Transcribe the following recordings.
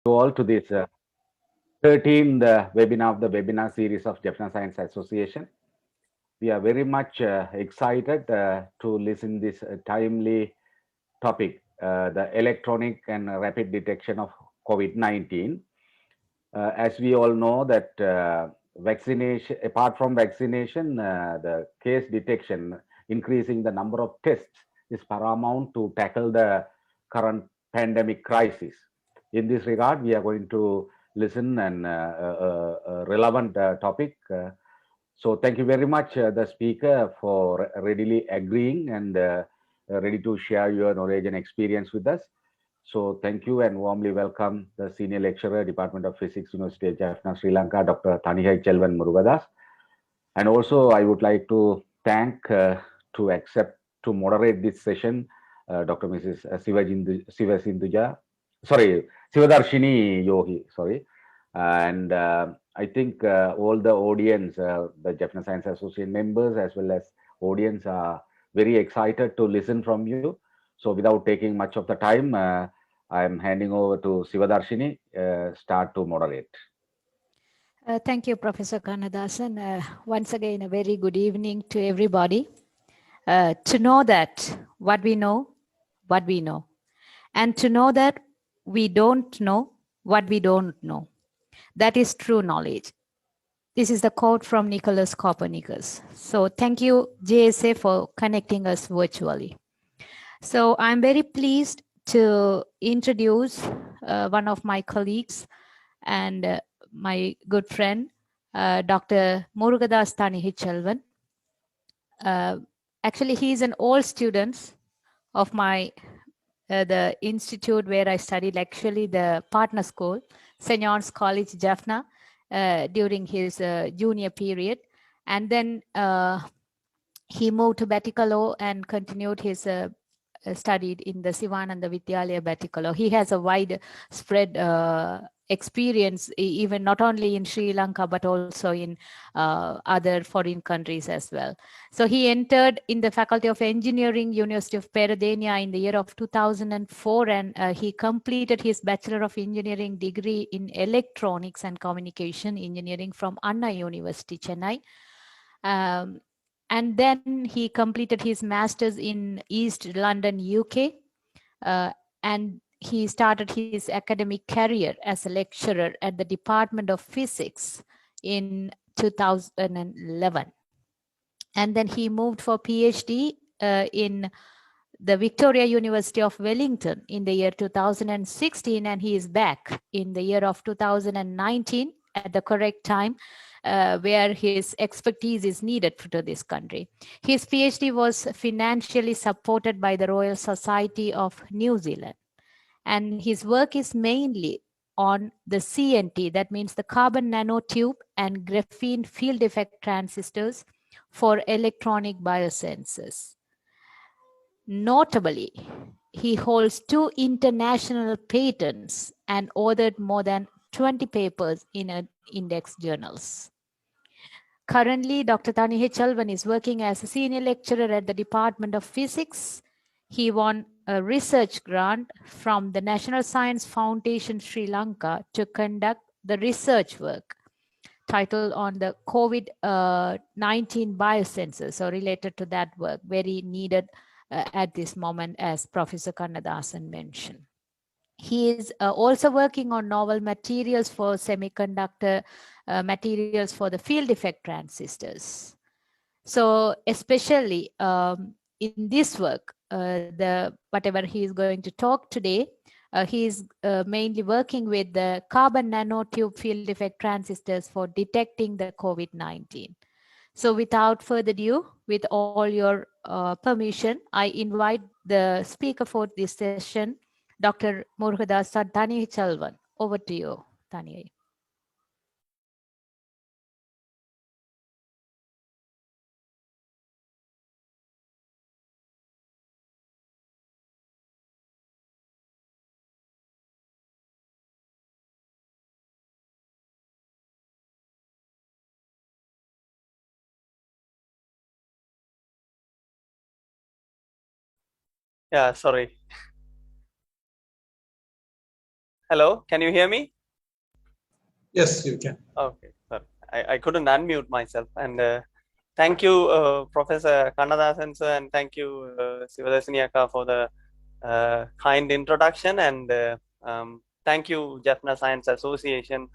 you all to this 13th webinar of the webinar series of Jaffna Science Association. We are very much excited to listen this timely topic, the electronic and rapid detection of COVID-19. As we all know that vaccination, apart from vaccination, the case detection, increasing the number of tests is paramount to tackle the current pandemic crisis. In this regard, we are going to listen and relevant topic. So thank you very much, the speaker, for readily agreeing and ready to share your knowledge and experience with us. So thank you and warmly welcome the Senior Lecturer, Department of Physics, University of Jaffna, Sri Lanka, Dr. Tanihai Chelvan Murugadas. And also I would like to thank to accept to moderate this session, Dr. Mrs. Sivasinduja, sorry, Sivadarshini Yogi, sorry. And I think all the audience, the Jaffna Science Association members as well as audience are very excited to listen from you. So without taking much of the time, I'm handing over to Sivadarshini, start to moderate. Thank you, Professor Kannadasan. Once again, a very good evening to everybody. To know that what we know, and to know that we don't know what we don't know. That is true knowledge. This is the quote from Nicholas Copernicus. So thank you, JSA, for connecting us virtually. So I'm very pleased to introduce one of my colleagues and my good friend, Dr. Murugadas Tanihichelvan. Actually, he is an old student of my the institute where I studied, actually the partner school, St. John's College, Jaffna, during his junior period. And then he moved to Batikalo and continued his studied in the Sivananda Vidyalaya Batikalo. He has a wide spread experience, even not only in Sri Lanka, but also in other foreign countries as well. So he entered in the Faculty of Engineering, University of Peradeniya in the year of 2004, and he completed his Bachelor of Engineering degree in Electronics and Communication Engineering from Anna University, Chennai. And then he completed his master's in East London, UK, and he started his academic career as a lecturer at the Department of Physics in 2011. And then he moved for PhD in the Victoria University of Wellington in the year 2016, and he is back in the year of 2019 at the correct time, where his expertise is needed to this country. His PhD was financially supported by the Royal Society of New Zealand. And his work is mainly on the CNT, that means the carbon nanotube and graphene field effect transistors for electronic biosensors. Notably, he holds 2 international patents and authored more than 20 papers in index journals. Currently, Dr. Tanihichelvan is working as a senior lecturer at the Department of Physics. He won a research grant from the National Science Foundation Sri Lanka to conduct the research work titled on the COVID-19 biosensors, so related to that work, very needed at this moment, as Professor Kannadasan mentioned. He is also working on novel materials for semiconductor materials for the field effect transistors. So especially in this work, whatever he is going to talk today, he is mainly working with the carbon nanotube field effect transistors for detecting the COVID-19. So without further ado, with all your permission, I invite the speaker for this session, Dr. Murugadas Tanihichelvan. Over to you, Tani. Yeah, sorry. Hello, can you hear me? Yes, you can. Okay, sorry. I couldn't unmute myself. And thank you, Professor Kannadasan sir, and thank you, Sivadarshini Akka, for the kind introduction. And thank you, Jaffna Science Association,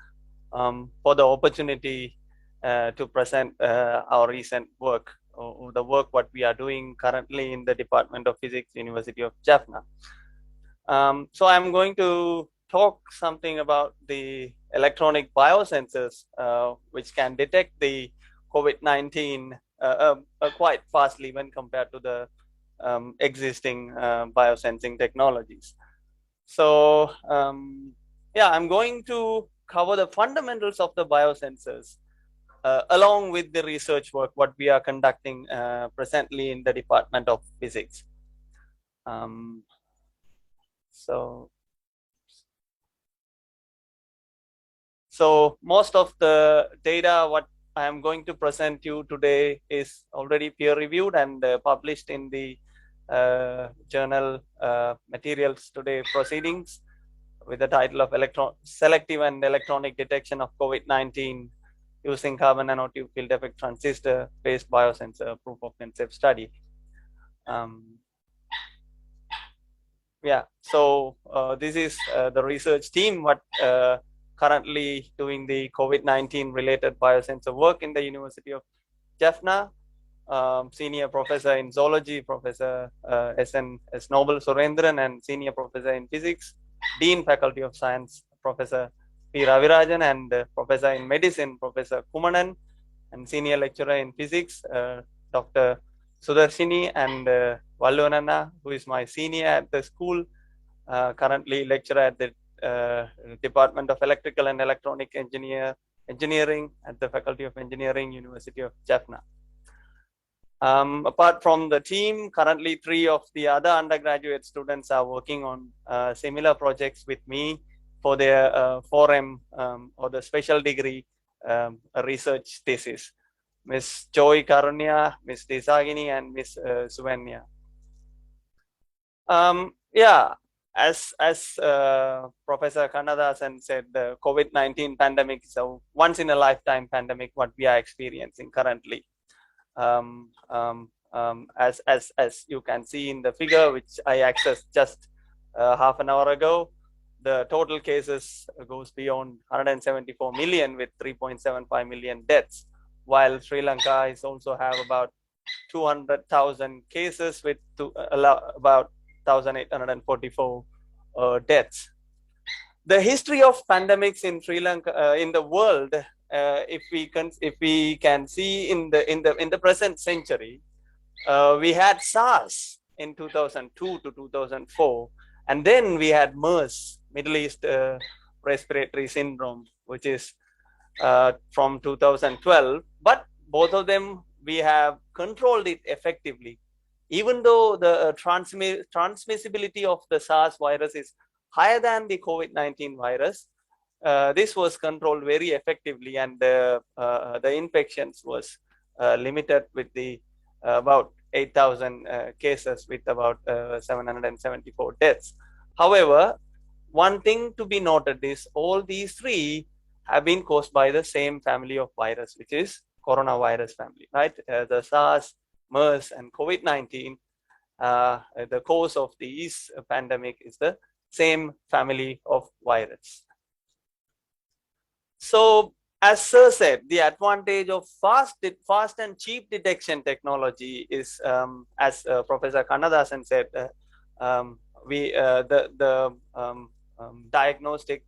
for the opportunity to present our recent work, or the work what we are doing currently in the Department of Physics, University of Jaffna. So I'm going to talk something about the electronic biosensors, which can detect the COVID-19 quite fastly when compared to the existing biosensing technologies. So yeah, I'm going to cover the fundamentals of the biosensors along with the research work what we are conducting presently in the Department of Physics. So most of the data what I am going to present you today is already peer reviewed and published in the journal Materials Today Proceedings with the title of Selective and Electronic Detection of COVID-19 using Carbon Nanotube Field Effect Transistor Based Biosensor Proof of Concept Study. Yeah, so this is the research team what currently doing the COVID-19 related biosensor work in the University of Jaffna. Senior professor in zoology, Professor S. Nobel Surendran, and senior professor in physics, Dean Faculty of Science, Professor P. Ravirajan, and professor in medicine, Professor Kumanan, and senior lecturer in physics, Dr. Sudarshini, and Vallunana, who is my senior at the school, currently lecturer at the Department of Electrical and Electronic Engineering at the Faculty of Engineering, University of Jaffna. Apart from the team, currently 3 of the other undergraduate students are working on similar projects with me for their 4M or the special degree research thesis. Ms. Joy Karunya, Ms. Desagini, and Ms. Suvenya. Yeah, as Professor Kannadasan said, the COVID-19 pandemic is a once in a lifetime pandemic what we are experiencing currently. As you can see in the figure which I accessed just half an hour ago, the total cases goes beyond 174 million with 3.75 million deaths, while Sri Lanka is also have about 200,000 cases with about 1,844 deaths. The history of pandemics in Sri Lanka, in the world, if we can see in the present century, we had SARS in 2002 to 2004, and then we had MERS, Middle East Respiratory Syndrome, which is from 2012. But both of them we have controlled it effectively, even though the transmissibility of the SARS virus is higher than the COVID-19 virus. This was controlled very effectively, and the infections was limited with the about 8,000 cases with about 774 deaths. However, one thing to be noted is all these 3 have been caused by the same family of virus, which is coronavirus family, right? The SARS, MERS, and COVID-19, the cause of these pandemic is the same family of virus. So, as Sir said, the advantage of fast and cheap detection technology is, as Professor Kannadasan said, diagnostic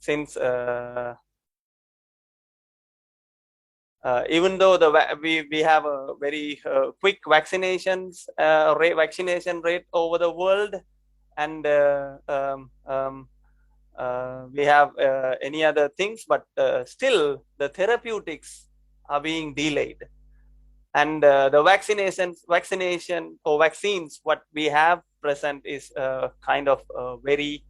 since even though we have a very quick vaccination rate over the world, and we have any other things, but still the therapeutics are being delayed, and the vaccination or vaccines what we have present is kind of very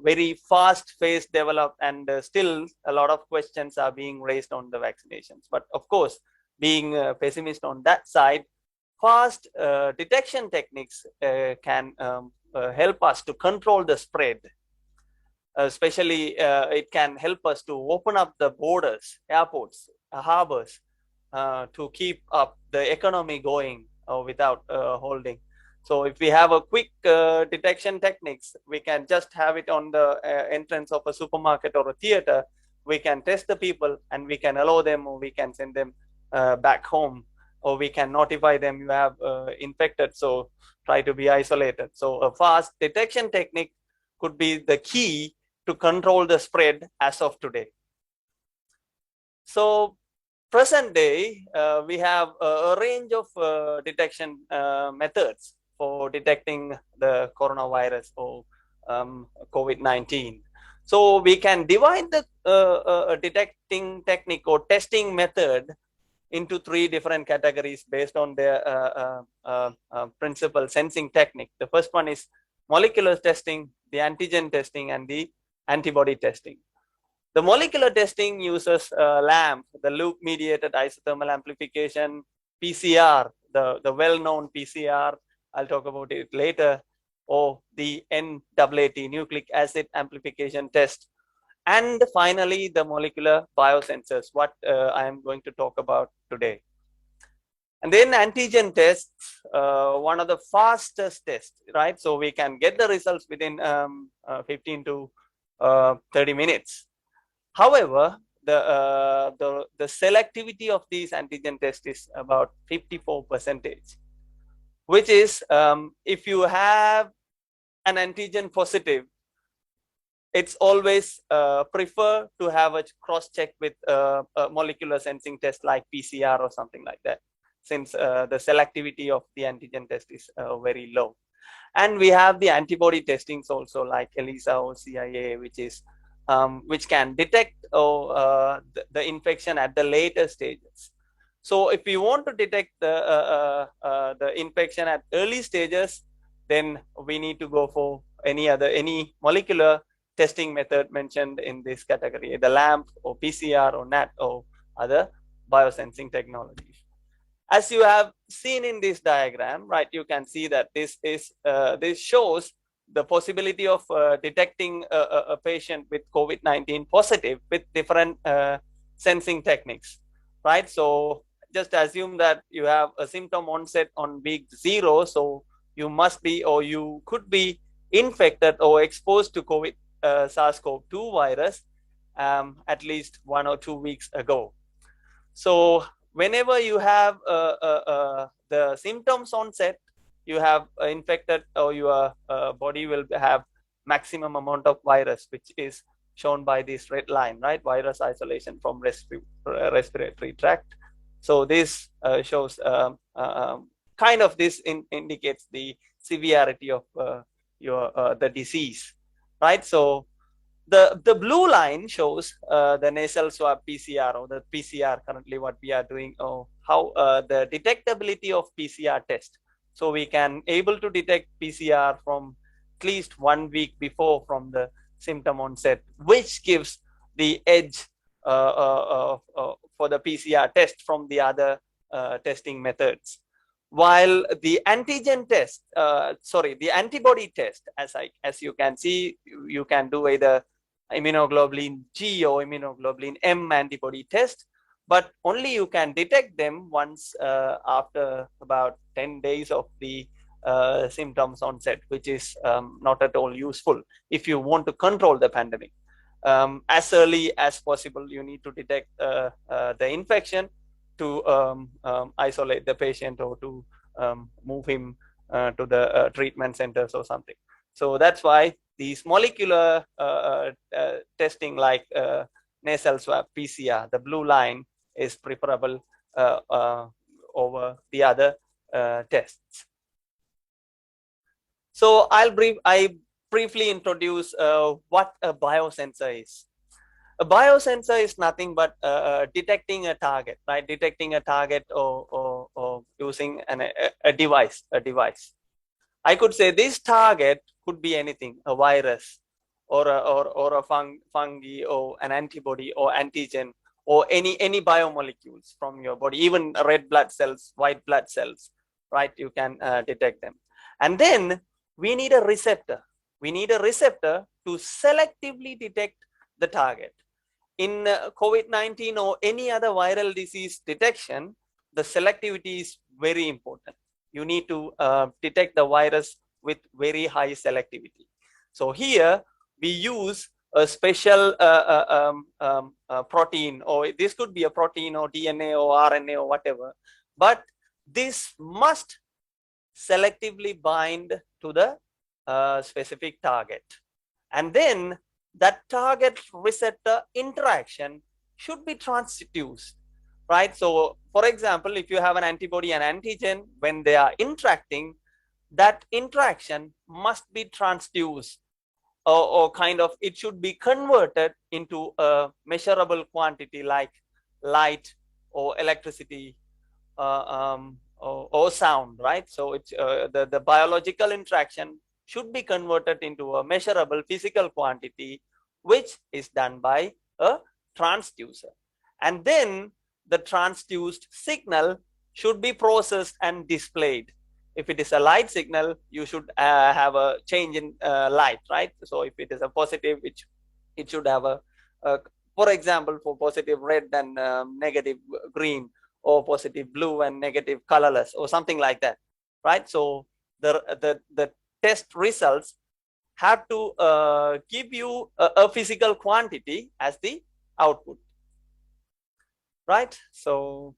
very fast phase developed, and still a lot of questions are being raised on the vaccinations. But of course, being pessimist on that side, fast detection techniques can help us to control the spread. Especially, it can help us to open up the borders, airports, harbors, to keep up the economy going without holding. So if we have a quick detection techniques, we can just have it on the entrance of a supermarket or a theater. We can test the people and we can allow them, or we can send them back home, or we can notify them you have infected, so try to be isolated. So a fast detection technique could be the key to control the spread as of today. So present day, we have a range of detection methods for detecting the coronavirus or COVID-19. So we can divide the detecting technique or testing method into 3 different categories based on their principal sensing technique. The first one is molecular testing, the antigen testing, and the antibody testing. The molecular testing uses LAMP, the loop mediated isothermal amplification, PCR, the well-known PCR, I'll talk about it later, or the NAAT, nucleic acid amplification test. And finally, the molecular biosensors, what I am going to talk about today. And then antigen tests, one of the fastest tests, right? So we can get the results within 15 to 30 minutes. However, the selectivity of these antigen tests is about 54%, which is if you have an antigen positive, it's always prefer to have a cross check with a molecular sensing test like PCR or something like that, since the selectivity of the antigen test is very low. And we have the antibody testings also, like ELISA or CIA, which can detect the infection at the later stages. So if we want to detect the infection at early stages, then we need to go for any molecular testing method mentioned in this category, the LAMP or PCR or NAT or other biosensing technologies. As you have seen in this diagram, right, you can see that this shows the possibility of detecting a patient with COVID-19 positive with different sensing techniques, right? So just assume that you have a symptom onset on week 0, so you must be, or you could be infected or exposed to COVID SARS-CoV-2 virus at least 1 or 2 weeks ago. So whenever you have the symptoms onset, you have infected, or your body will have maximum amount of virus, which is shown by this red line, right? Virus isolation from respiratory tract. So this shows kind of this indicates the severity of the disease, right? So the blue line shows the nasal swab PCR, or the PCR currently what we are doing, or how the detectability of PCR test. So we can able to detect PCR from at least 1 week before from the symptom onset, which gives the edge for the PCR test from the other testing methods. While the antigen test, the antibody test, as you can see, you can do either immunoglobulin G or immunoglobulin M antibody test, but only you can detect them once after about 10 days of the symptoms onset, which is not at all useful if you want to control the pandemic. As early as possible, you need to detect the infection to isolate the patient, or to move him to the treatment centers or something. So that's why these molecular testing like nasal swab PCR, the blue line, is preferable over the other tests. So I briefly introduce what a biosensor is. A biosensor is nothing but detecting a target, right? Detecting a target or using a device. I could say this target could be anything: a virus, or a fungi, or an antibody, or antigen, or any biomolecules from your body, even red blood cells, white blood cells, right? You can detect them. And then we need a receptor. We need a receptor to selectively detect the target. In COVID-19 or any other viral disease detection, the selectivity is very important. You need to detect the virus with very high selectivity. So here we use a special protein, or this could be a protein or DNA or RNA or whatever, but this must selectively bind to the specific target. And then that target receptor interaction should be transduced, right? So for example, if you have an antibody and antigen, when they are interacting, that interaction must be transduced, or kind of it should be converted into a measurable quantity like light or electricity or sound, right? So it's the biological interaction should be converted into a measurable physical quantity, which is done by a transducer. And then the transduced signal should be processed and displayed. If it is a light signal, you should have a change in light, right? So if it is a positive, it should have a for example, for positive red and negative green, or positive blue and negative colorless, or something like that, right? So the test results have to give you a physical quantity as the output, right? So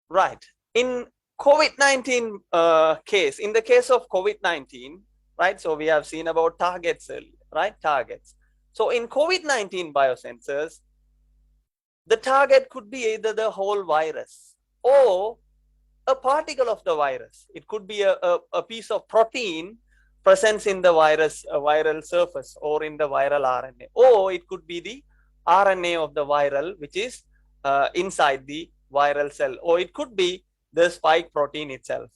right, in COVID-19 case, in the case of COVID-19, right? So we have seen about targets earlier, right? Targets. So in COVID-19 biosensors, the target could be either the whole virus or a particle of the virus. It could be a piece of protein present in the virus, a viral surface, or in the viral RNA, or it could be the RNA of the viral, which is inside the viral cell, or it could be the spike protein itself,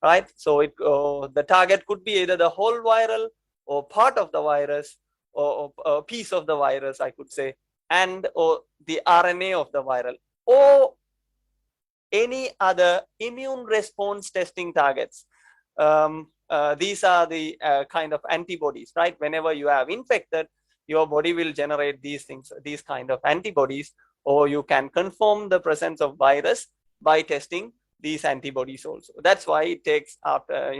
right? So the target could be either the whole viral or part of the virus, or a piece of the virus, I could say, and or the RNA of the viral, or any other immune response testing targets. These are the kind of antibodies, right? Whenever you have infected, your body will generate these things, these kind of antibodies, or you can confirm the presence of virus by testing these antibodies also. That's why it takes after,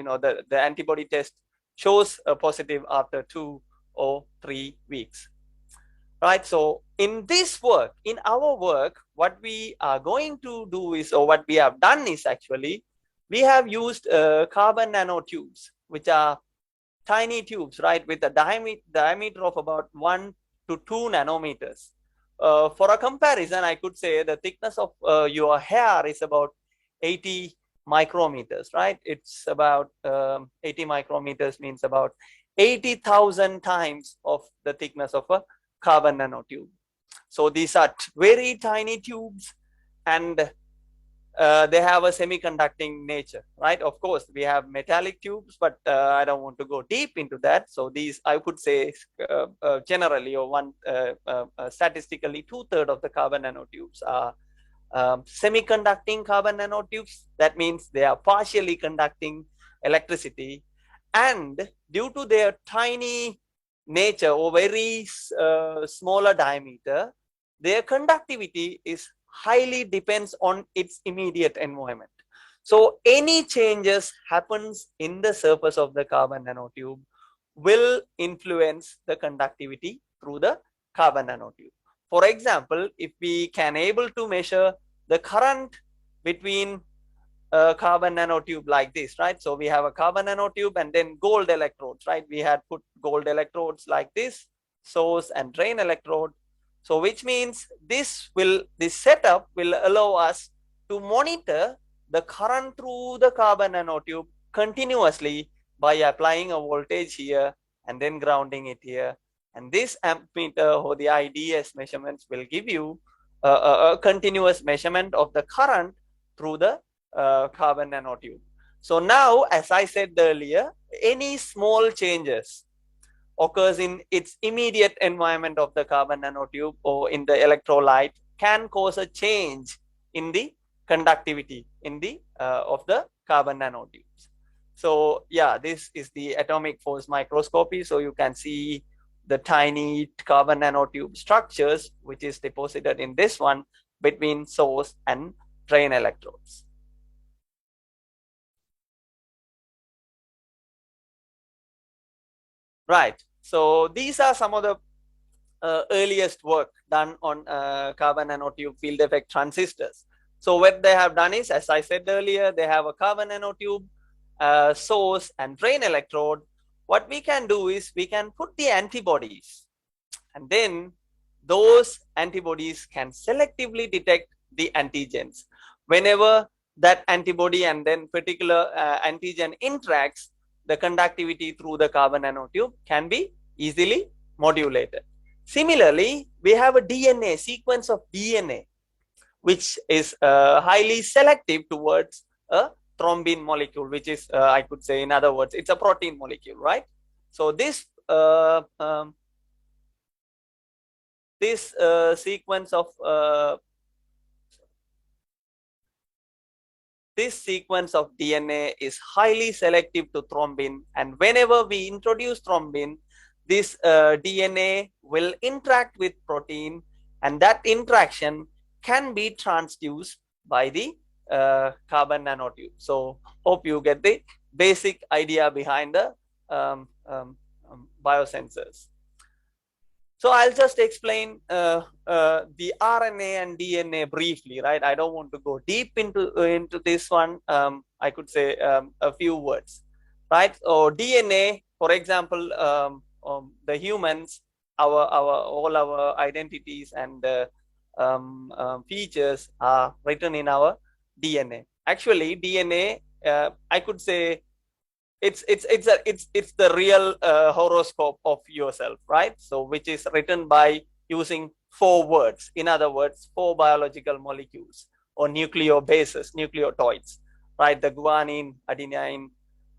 the antibody test shows a positive after 2 or 3 weeks. Right, so in this work, in our work, what we are going to do is, or what we have done is actually, we have used carbon nanotubes, which are tiny tubes, right, with a diameter of about 1 to 2 nanometers. For a comparison, I could say the thickness of your hair is about 80 micrometers, right? It's about 80 micrometers means about 80,000 times of the thickness of a carbon nanotube. So these are very tiny tubes, and they have a semiconducting nature, right? Of course, we have metallic tubes, but I don't want to go deep into that. So these, I could say, generally, or statistically, 2/3 of the carbon nanotubes are semiconducting carbon nanotubes. That means they are partially conducting electricity, and due to their tiny nature or very smaller diameter, their conductivity is highly depends on its immediate environment. So any changes happens in the surface of the carbon nanotube will influence the conductivity through the carbon nanotube. For example, if we can able to measure the current between a carbon nanotube like this, right? So we have a carbon nanotube and then gold electrodes, right? We had put gold electrodes like this, source and drain electrode. So which means this setup will allow us to monitor the current through the carbon nanotube continuously by applying a voltage here and then grounding it here. And this ammeter or the IDS measurements will give you a continuous measurement of the current through the carbon nanotube. So now, as I said earlier, any small changes occurs in its immediate environment of the carbon nanotube or in the electrolyte can cause a change in the conductivity in the of the carbon nanotubes. So yeah, this is the atomic force microscopy. So you can see the tiny carbon nanotube structures which is deposited in this one between source and drain electrodes. Right. So these are some of the earliest work done on carbon nanotube field effect transistors. So what they have done is, as I said earlier, they have a carbon nanotube source and drain electrode. What we can do is we can put the antibodies, and then those antibodies can selectively detect the antigens. Whenever that antibody and then particular antigen interacts, the conductivity through the carbon nanotube can be easily modulated. Similarly, we have a DNA sequence of DNA, which is highly selective towards a thrombin molecule, which is, I could say, in other words, it's a protein molecule, right? So this sequence of DNA is highly selective to thrombin, and whenever we introduce thrombin, this DNA will interact with protein, and that interaction can be transduced by the carbon nanotube. So hope you get the basic idea behind the biosensors. So I'll just explain the RNA and DNA briefly, right? I don't want to go deep into this one. I could say a few words, right? So DNA, for example, the humans, all our identities and features are written in our DNA. Actually, DNA, I could say, it's the real horoscope of yourself, right? So which is written by using 4 words. In other words, 4 biological molecules or nucleobases, nucleotides, right? The guanine, adenine,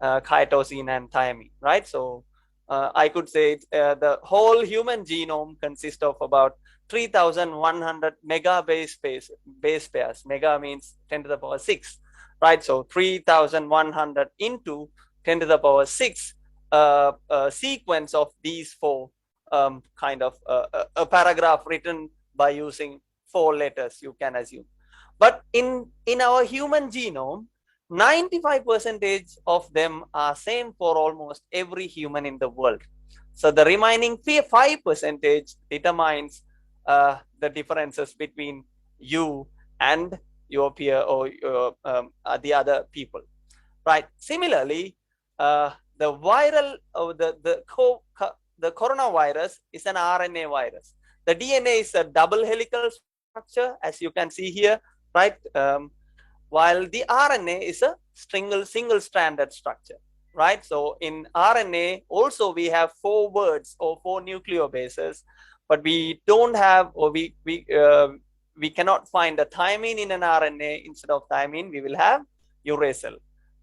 cytosine, and thymine, right? So I could say the whole human genome consists of about 3,100 mega base pairs. Mega means 10 to the power 6, right? So 3,100 into 10 to the power 6 sequence of these 4 kind of a paragraph written by using 4 letters, you can assume. But in our human genome, 95% of them are same for almost every human in the world. So the remaining 5% determines the differences between you and your peer or the other people, right? Similarly, the viral the coronavirus is an RNA virus. The DNA is a double helical structure, as you can see here, right? While the RNA is a single stranded structure, right? So in RNA also we have 4 words or 4 nucleobases, but we don't have, or we cannot find a thymine in an RNA. Instead of thymine, we will have uracil,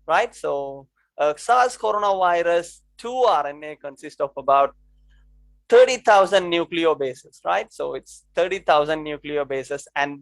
right? So SARS coronavirus 2 RNA consists of about 30,000 nucleobases, right? So it's 30,000 nucleobases, and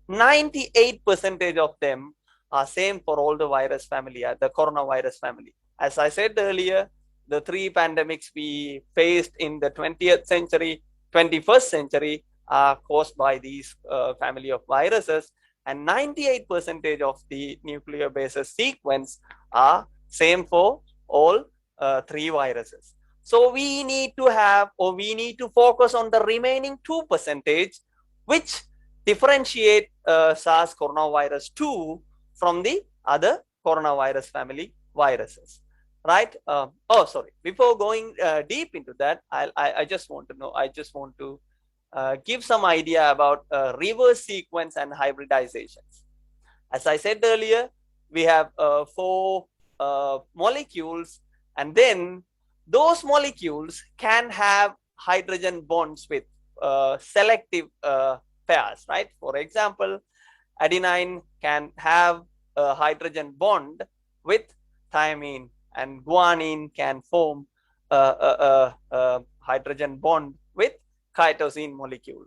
98% of them are same for all the virus family, the coronavirus family. As I said earlier, the 3 pandemics we faced in the 20th century, 21st century are caused by these family of viruses, and 98% of the nucleobases sequence are same for all 3 viruses. So we need to have, or we need to focus on the remaining 2%, which differentiate SARS coronavirus 2 from the other coronavirus family viruses, right? Oh, sorry. Before going deep into that, I just want to know, I just want to give some idea about reverse sequence and hybridizations. As I said earlier, we have 4 molecules, and then those molecules can have hydrogen bonds with selective pairs, right? For example, adenine can have a hydrogen bond with thymine, and guanine can form hydrogen bond with cytosine molecule,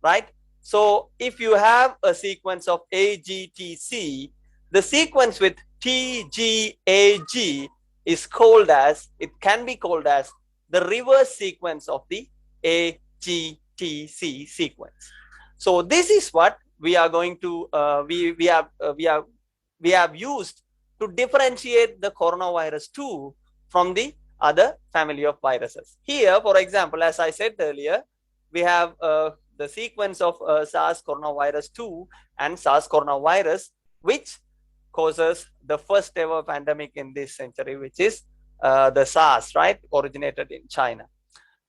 right? So if you have a sequence of AGTC, the sequence with TGAG is called as, it can be called as the reverse sequence of the AGTC sequence. So this is what we are going to we have used to differentiate the coronavirus 2 from the other family of viruses. Here, for example, as I said earlier, we have the sequence of SARS coronavirus 2 and SARS coronavirus, which causes the first ever pandemic in this century, which is the SARS, right, originated in China.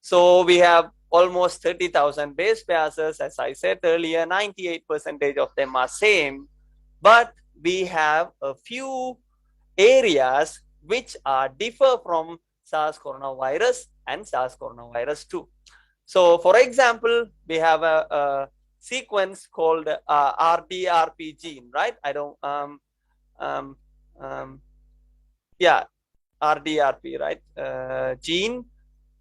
So we have almost 30,000 base pairs. As I said earlier, 98% of them are same, but we have a few areas which are differ from SARS coronavirus and SARS coronavirus 2. So for example, we have a sequence called RDRP gene, right? I don't yeah, RDRP, right? Gene,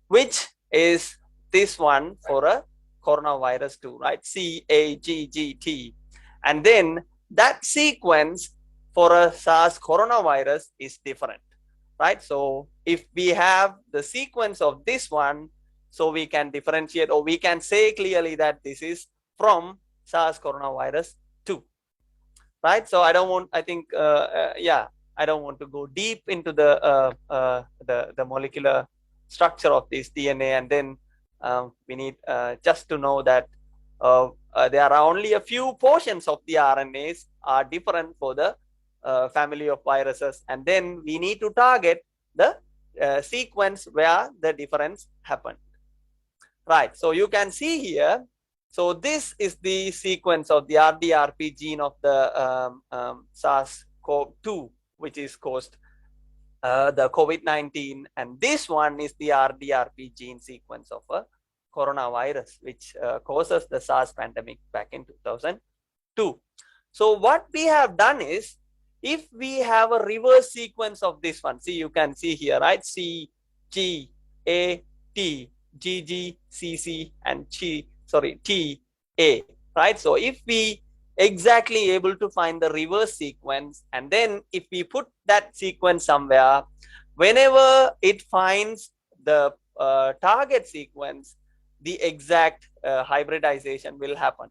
which is this one for a coronavirus 2, right? CAGGT. And then that sequence for a SARS coronavirus is different, right? So if we have the sequence of this one, so we can differentiate, or we can say clearly that this is from SARS coronavirus 2, right? So I don't want, I think, yeah, I don't want to go deep into the molecular structure of this DNA, and then we need just to know that there are only a few portions of the RNAs are different for the family of viruses, and then we need to target the sequence where the difference happened, right? So you can see here, so this is the sequence of the RDRP gene of the SARS-CoV-2, which is caused the COVID-19, and this one is the RDRP gene sequence of a coronavirus, which causes the SARS pandemic back in 2002. So what we have done is, if we have a reverse sequence of this one, see, you can see here, right? C, G, A, T, G, G, C, C, and T, A, right? So if we exactly able to find the reverse sequence, and then if we put that sequence somewhere, whenever it finds the target sequence, the exact hybridization will happen,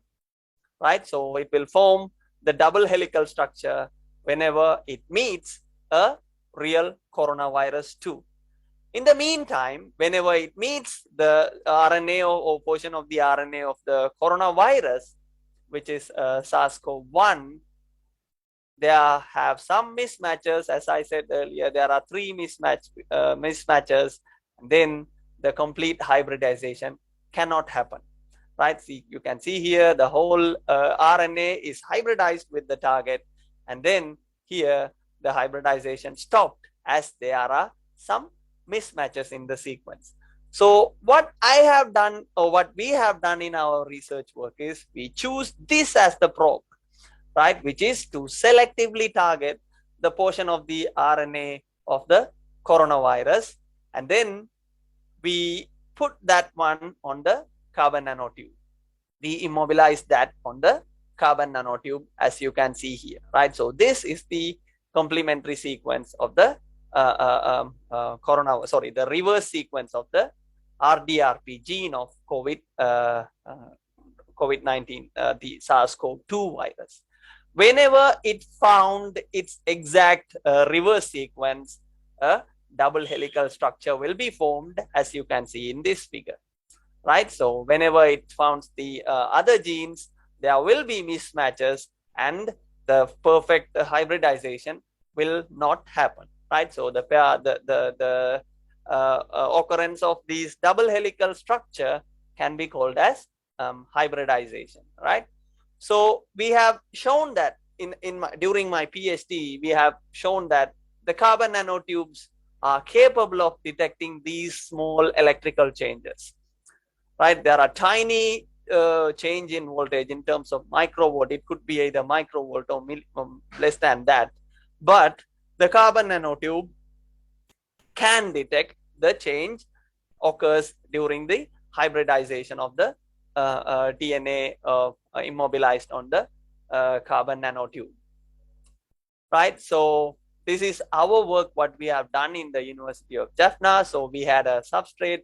right? So it will form the double helical structure whenever it meets a real coronavirus 2. In the meantime, whenever it meets the RNA or portion of the RNA of the coronavirus, which is SARS-CoV-1, there have some mismatches. As I said earlier, there are 3 mismatches, and then the complete hybridization cannot happen, right? See, you can see here the whole RNA is hybridized with the target, and then here the hybridization stopped as there are some mismatches in the sequence. So what I have done, or what we have done in our research work, is we choose this as the probe, right, which is to selectively target the portion of the RNA of the coronavirus, and then we put that one on the carbon nanotube. We immobilize that on the carbon nanotube, as you can see here, right? So this is the complementary sequence of the the reverse sequence of the RDRP gene of COVID-19, the SARS-CoV-2 virus. Whenever it found its exact reverse sequence, a double helical structure will be formed, as you can see in this figure, right? So whenever it founds the other genes, there will be mismatches, and the perfect hybridization will not happen, right? So the occurrence of these double helical structure can be called as hybridization, right? So we have shown that during my PhD, we have shown that the carbon nanotubes are capable of detecting these small electrical changes, right? There are tiny change in voltage in terms of microvolt. It could be either microvolt or less than that, but the carbon nanotube can detect the change occurs during the hybridization of the DNA immobilized on the carbon nanotube. Right, so this is our work, what we have done in the University of Jaffna. So we had a substrate.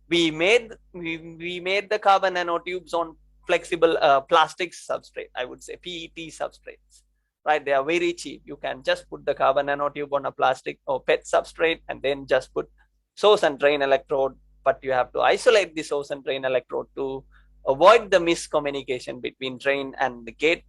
We made the carbon nanotubes on flexible plastic substrate, I would say PET substrates. Right, they are very cheap. You can just put the carbon nanotube on a plastic or PET substrate and then just put source and drain electrode, but you have to isolate the source and drain electrode to avoid the miscommunication between drain and the gate.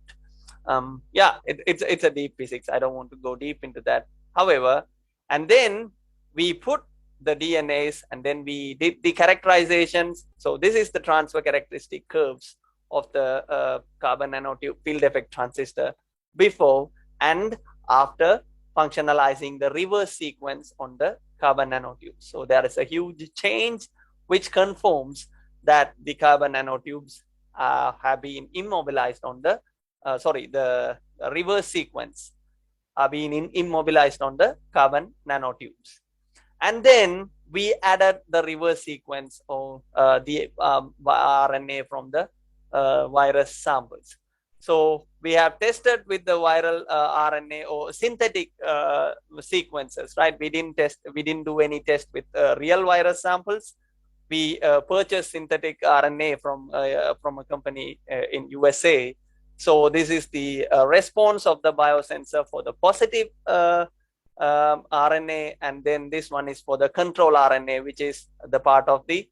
Yeah, it's a deep physics. I don't want to go deep into that. However, and then we put the DNAs and then we did the characterizations. So this is the transfer characteristic curves of the carbon nanotube field effect transistor before and after functionalizing the reverse sequence on the carbon nanotubes. So there is a huge change which confirms that the carbon nanotubes have been immobilized on the the reverse sequence are being immobilized on the carbon nanotubes. And then we added the reverse sequence of the RNA from the virus samples. So we have tested with the viral RNA or synthetic sequences, right? We didn't do any test with real virus samples. We purchased synthetic RNA from a company in USA. So this is the response of the biosensor for the positive RNA, and then this one is for the control RNA, which is the part of the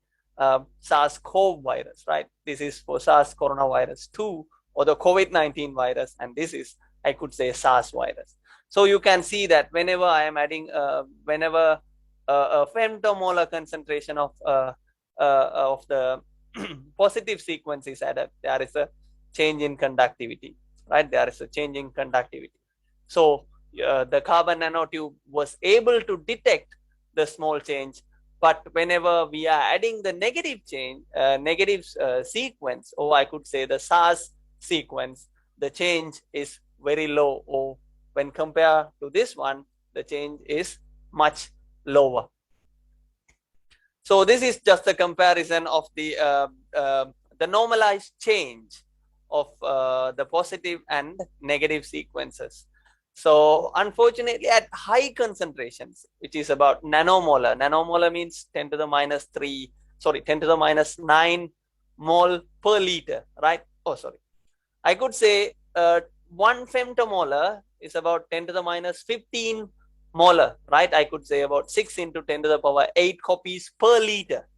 SARS-CoV virus, right? This is for SARS coronavirus 2 or the COVID-19 virus, and this is, I could say, SARS virus. So you can see that whenever I am adding, whenever a femtomolar concentration of the positive sequence is added, there is a change in conductivity, right? There is a change in conductivity. So the carbon nanotube was able to detect the small change, but whenever we are adding the negative change, sequence, or I could say the SARS sequence, the change is very low, or when compared to this one, the change is much lower. So this is just a comparison of the normalized change of the positive and negative sequences. So unfortunately, at high concentrations, which is about nanomolar, nanomolar means 10 to the minus 3, sorry, 10 to the minus 9 mole per liter, right? Oh, sorry. I could say 1 femtomolar is about 10 to the minus 15 molar, right? I could say about 6 into 10 to the power 8 copies per liter.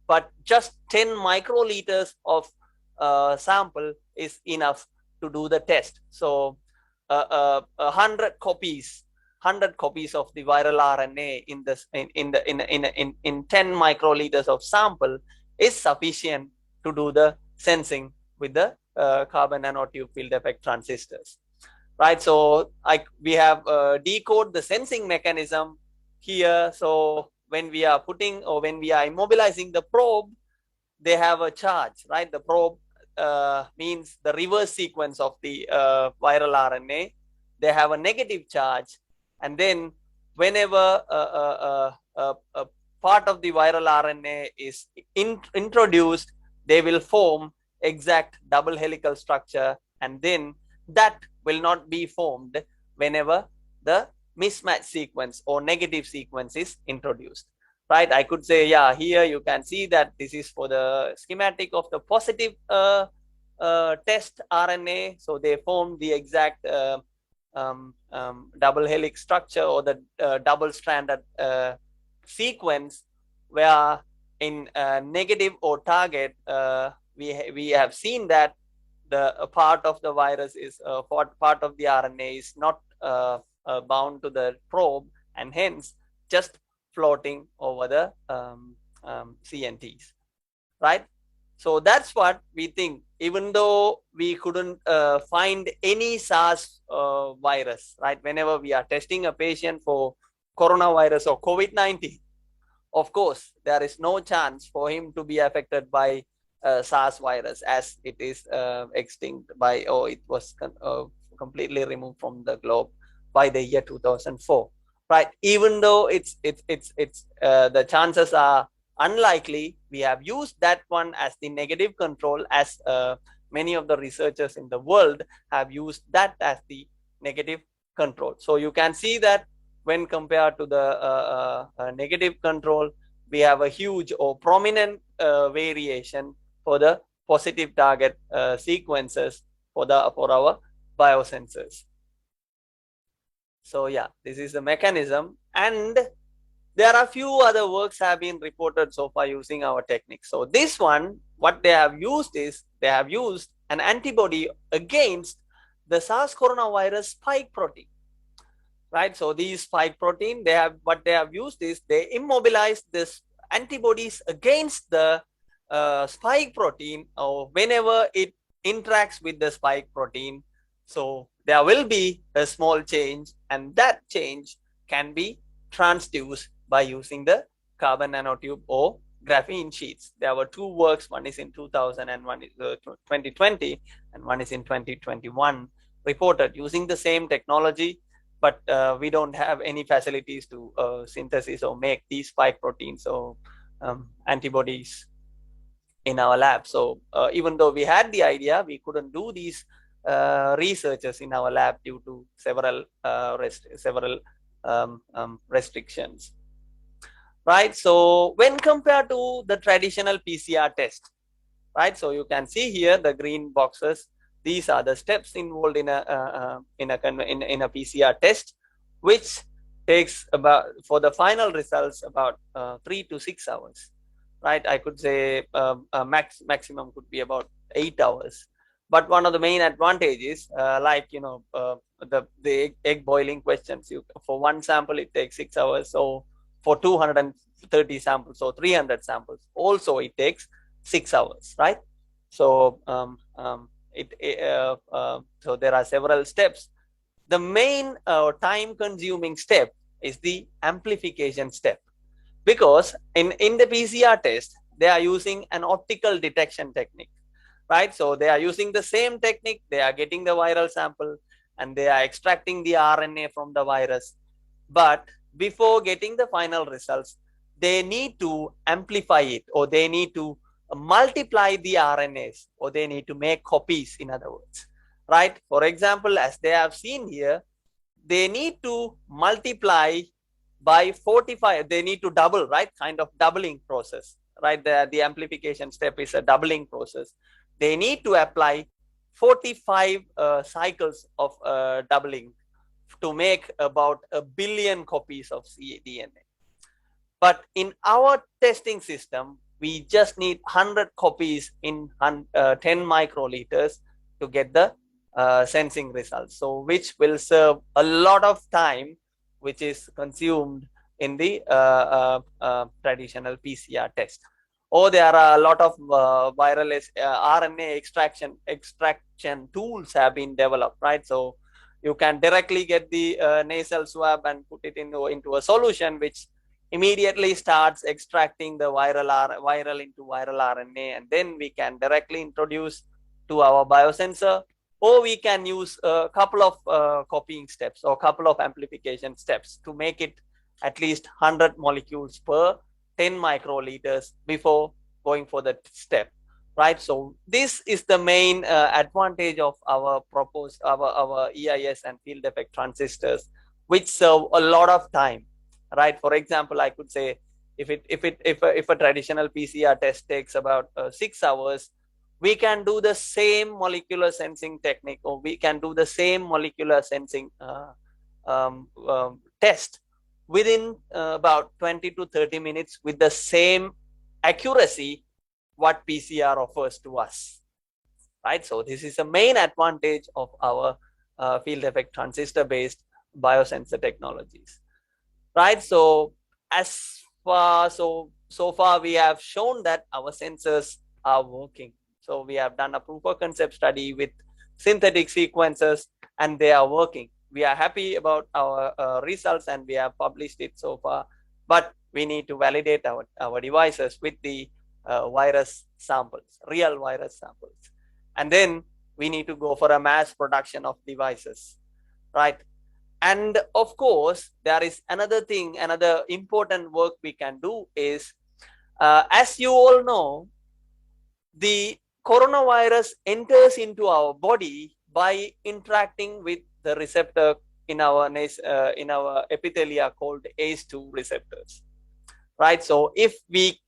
But just 10 microliters of sample is enough to do the test. So 100 copies of the viral RNA in 10 microliters of sample is sufficient to do the sensing with the carbon nanotube field effect transistors, right? So we have decoded the sensing mechanism here. So when we are putting, or when we are immobilizing the probe, they have a charge, right? The probe means the reverse sequence of the viral RNA. They have a negative charge, and then whenever a part of the viral RNA is introduced, they will form exact double helical structure, and then that will not be formed whenever the mismatch sequence or negative sequence is introduced, right? I could say, yeah, here you can see that this is for the schematic of the positive test RNA. So they form the exact double helix structure, or the double stranded sequence, where in negative or target, we have seen that the part of the virus is part of the RNA is not bound to the probe, and hence just floating over the CNTs, right? So that's what we think. Even though we couldn't find any SARS virus, right? Whenever we are testing a patient for coronavirus or COVID-19, of course, there is no chance for him to be affected by SARS virus, as it is extinct by, or it was completely removed from the globe by the year 2004. right? Even though the chances are unlikely, we have used that one as the negative control, as many of the researchers in the world have used that as the negative control. So you can see that when compared to the negative control, we have a huge or prominent variation for the positive target sequences for our biosensors. So yeah, this is the mechanism, and there are few other works have been reported so far using our technique. So this one, what they have used is they have used an antibody against the SARS coronavirus spike protein, right? So these spike protein, what they have used is they immobilized this antibodies against the spike protein, or whenever it interacts with the spike protein. So there will be a small change, and that change can be transduced by using the carbon nanotube or graphene sheets. There were two works, one is in 2000 and one is 2020, and one is in 2021, reported using the same technology, but we don't have any facilities to synthesis or make these spike proteins or antibodies in our lab. So even though we had the idea, we couldn't do these researches in our lab due to several restrictions, right? So when compared to the traditional PCR test, right? So you can see here the green boxes. These are the steps involved in a PCR test, which takes about, for the final results, about 3 to 6 hours, right? I could say maximum could be about 8 hours. But one of the main advantages, like the egg boiling questions, for one sample it takes 6 hours. So for 230 samples or 300 samples, also it takes 6 hours, right? So so there are several steps. The main time-consuming step is the amplification step, because in the PCR test they are using an optical detection technique, right? So they are using the same technique. They are getting the viral sample and they are extracting the RNA from the virus. But before getting the final results, they need to amplify it, or they need to multiply the RNAs, or they need to make copies, in other words, right? For example, as they have seen here, they need to multiply by 45. They need to double, right? Kind of doubling process, right? The amplification step is a doubling process. They need to apply 45 cycles of doubling to make about 1 billion copies of DNA. But in our testing system, we just need 100 copies in 10 microliters to get the sensing results. So which will serve a lot of time, which is consumed in the traditional PCR test. Or there are a lot of viral RNA extraction tools have been developed, right? So you can directly get the nasal swab and put it into a solution which immediately starts extracting the viral into viral RNA, and then we can directly introduce to our biosensor, or we can use a couple of copying steps or a couple of amplification steps to make it at least 100 molecules per 10 microliters before going for the step, right? So this is the main advantage of our proposed our EIS and field effect transistors, which serve a lot of time, right? For example, I could say if a traditional PCR test takes about 6 hours, we can do the same molecular sensing technique, or we can do the same molecular sensing test within about 20 to 30 minutes with the same accuracy what PCR offers to us, right? So this is the main advantage of our field effect transistor based biosensor technologies, right? So so far we have shown that our sensors are working. So we have done a proof of concept study with synthetic sequences and they are working. We are happy about our results and we have published it so far, but we need to validate our devices with the virus samples, real virus samples. And then we need to go for a mass production of devices, right? And of course, there is another thing, another important work we can do is, as you all know, the coronavirus enters into our body by interacting with the receptor in our epithelia called ACE2 receptors, right? So if we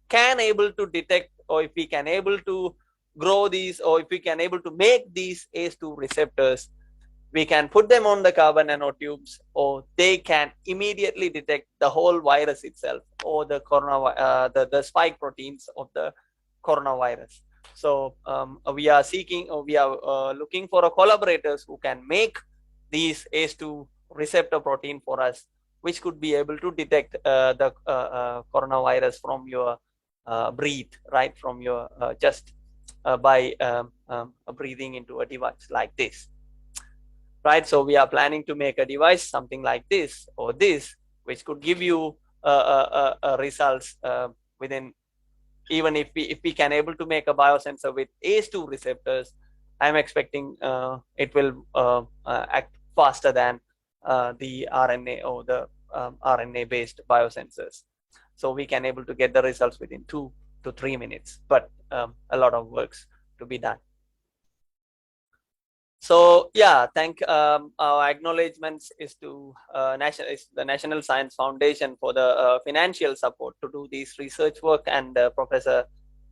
can able to detect, or if we can able to grow these, or if we can able to make these ACE2 receptors, we can put them on the carbon nanotubes, or they can immediately detect the whole virus itself, or the the spike proteins of the coronavirus. So we are seeking, or we are looking for collaborators who can make these ACE2 receptor protein for us, which could be able to detect the coronavirus from your breathe, right, from your just by breathing into a device like this, right? So we are planning to make a device something like this or this, which could give you results within, even if we can able to make a biosensor with ACE2 receptors, I'm expecting it will act faster than the RNA or the RNA based biosensors. So we can able to get the results within 2 to 3 minutes, but a lot of works to be done. So yeah, our acknowledgements is to the National Science Foundation for the financial support to do this research work, and Professor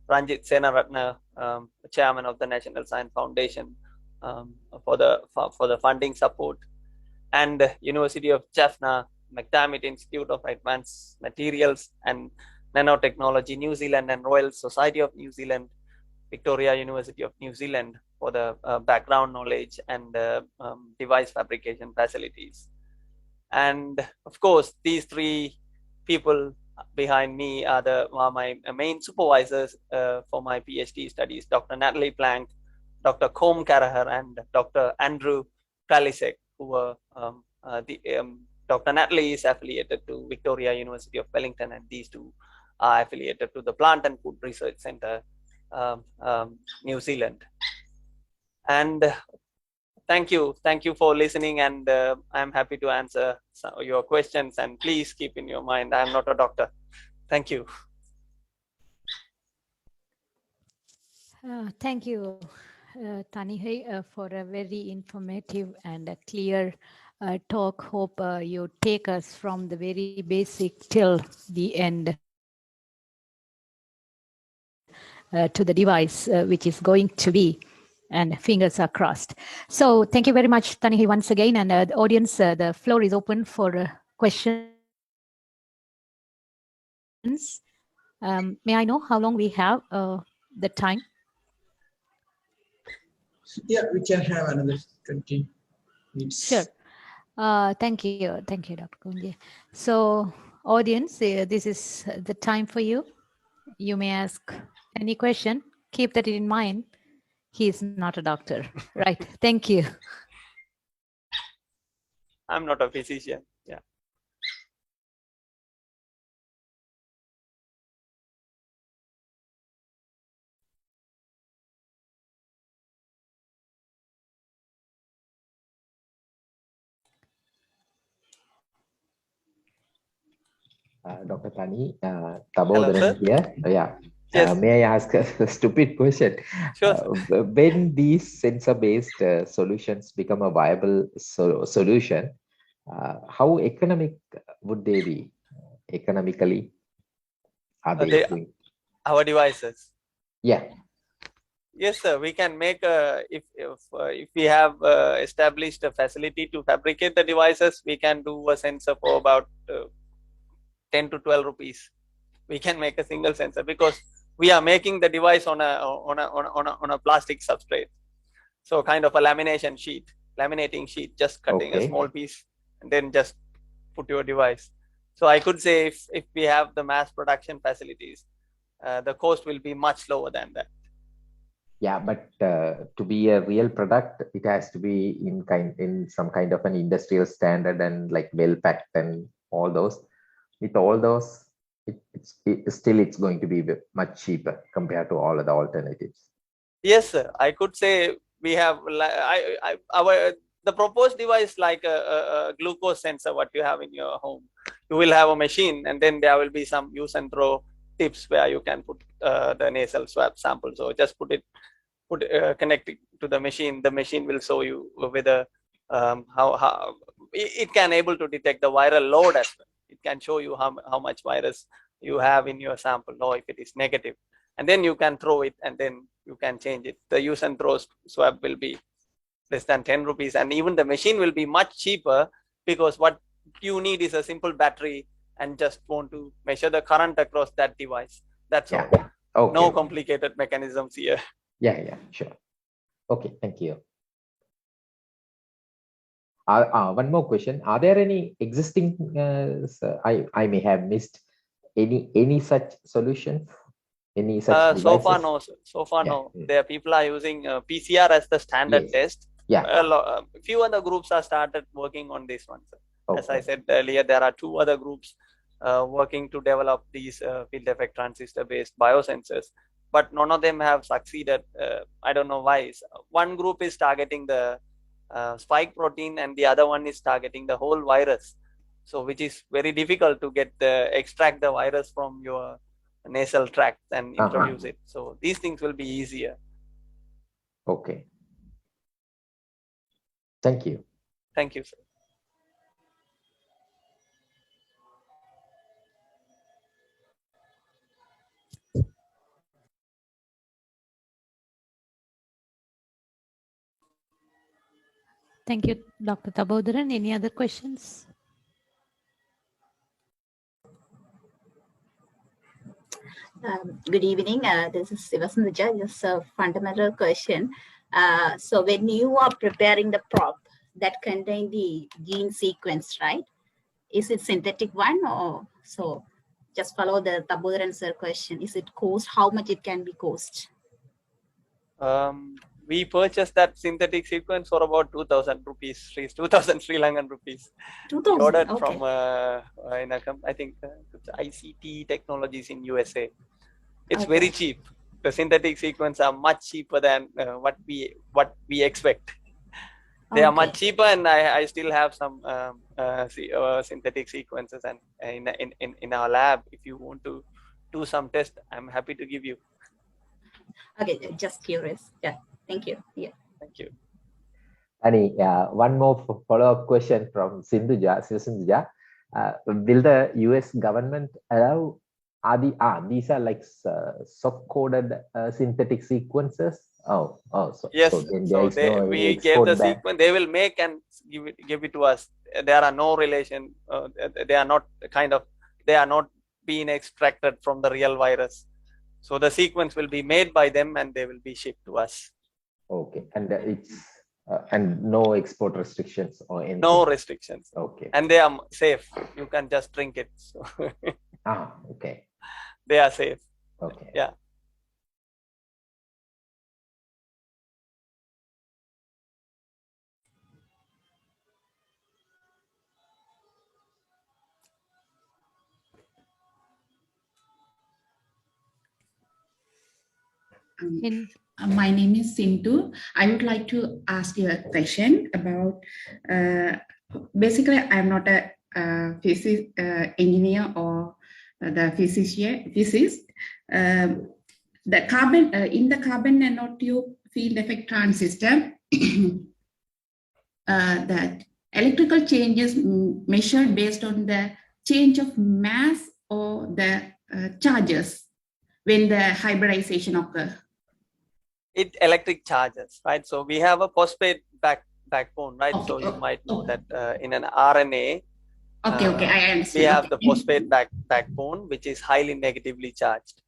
Ranjit Senaratne, chairman of the National Science Foundation, for the funding support, and University of Jaffna, McDermott Institute of Advanced Materials and Nanotechnology, New Zealand, and Royal Society of New Zealand, Victoria University of New Zealand for the background knowledge and device fabrication facilities. And of course, these three people behind me are my main supervisors for my PhD studies, Dr. Natalie Plank, Dr. Combe Carraher, and Dr. Andrew Palisek, who were Dr. Natalie is affiliated to Victoria University of Wellington, and these two are affiliated to the Plant and Food Research Center, New Zealand. And thank you for listening, and I'm happy to answer your questions, and please keep in your mind, I'm not a doctor. Thank you. Thank you, Tanihe, for a very informative and a clear talk. Hope you take us from the very basic till the end to the device, which is going to be, and fingers are crossed. So thank you very much, Tanihe, once again. And the audience, the floor is open for questions. May I know how long we have the time? Yeah, we can have another 20 minutes. Sure. Thank you, Dr. Kunje. So, audience, this is the time for you. You may ask any question. Keep that in mind. He is not a doctor, right? Thank you. I'm not a physician. Yeah. Dr. Tani, Tabodaran here. Yeah. Yes. May I ask a stupid question? Sure. When these sensor-based solutions become a viable solution, how economic would they be? Economically, are they going? Our devices. Yeah. Yes, sir. We can make if we have established a facility to fabricate the devices, we can do a sensor for about 10 to 12 rupees. We can make a single sensor, because we are making the device on a plastic substrate. So kind of a laminating sheet, just cutting a small piece and then just put your device. So I could say if we have the mass production facilities, the cost will be much lower than that. Yeah, but to be a real product, it has to be in some kind of an industrial standard and like well packed and all those. With all those, it's going to be much cheaper compared to all of the alternatives. Yes, sir. I could say we have the proposed device like a glucose sensor, what you have in your home. You will have a machine, and then there will be some use and throw tips where you can put the nasal swab sample. So just connect it to the machine. The machine will show you whether how it can able to detect the viral load as well. It can show you how much virus you have in your sample, or if it is negative, and then you can throw it, and then you can change it. The use and throw swab will be less than 10 rupees, and even the machine will be much cheaper, because what you need is a simple battery and just want to measure the current across that device. That's all. Okay. No complicated mechanisms here. Yeah, sure. Okay, thank you. One more question. Are there any existing, I may have missed any such solutions? Any such so far devices? no. There people are using PCR as the standard test. A few other groups are started working on this one. Okay. As I said earlier, there are 2 other groups working to develop these field effect transistor based biosensors, but none of them have succeeded. I don't know why. One group is targeting the spike protein, and the other one is targeting the whole virus. So which is very difficult to extract the virus from your nasal tract and introduce it. So these things will be easier. Okay. Thank you. Thank you, sir. Thank you, Dr. Tabodharan. Any other questions? Good evening. This is Sivasanduja. Just a fundamental question. So when you are preparing the prop that contain the gene sequence, right? Is it synthetic one, or so? Just follow the Tabodharan sir question. Is it cost? How much it can be cost? We purchased that synthetic sequence for about 2,000 rupees, 2,000 Sri Lankan rupees. 2,000. Ordered okay. from I think it's ICT Technologies in USA. It's very cheap. The synthetic sequence are much cheaper than what we expect. They are much cheaper, and I still have some synthetic sequences and in our lab. If you want to do some test, I'm happy to give you. Okay, just curious. Yeah, thank you. Yeah, thank you. Ani, one more follow-up question from Sindhuja. Will the US government allow these are like soft-coded synthetic sequences? Yes. So we gave the sequence. They will make and give it to us. There are no relation. They are not being extracted from the real virus. So the sequence will be made by them, and they will be shipped to us. Okay, and it's and no export restrictions or anything. No restrictions. Okay. And they are safe. You can just drink it. So okay. They are safe. Okay. Yeah. My name is Sintu. I would like to ask you a question about, basically I'm not a physics engineer or the physicist. The carbon in the carbon nanotube field effect transistor, that electrical changes measured based on the change of mass or the charges when the hybridization occurs. It electric charges, right? So we have a phosphate backbone, right? Okay. So you might know that in an RNA, I understand. We have the phosphate backbone, which is highly negatively charged.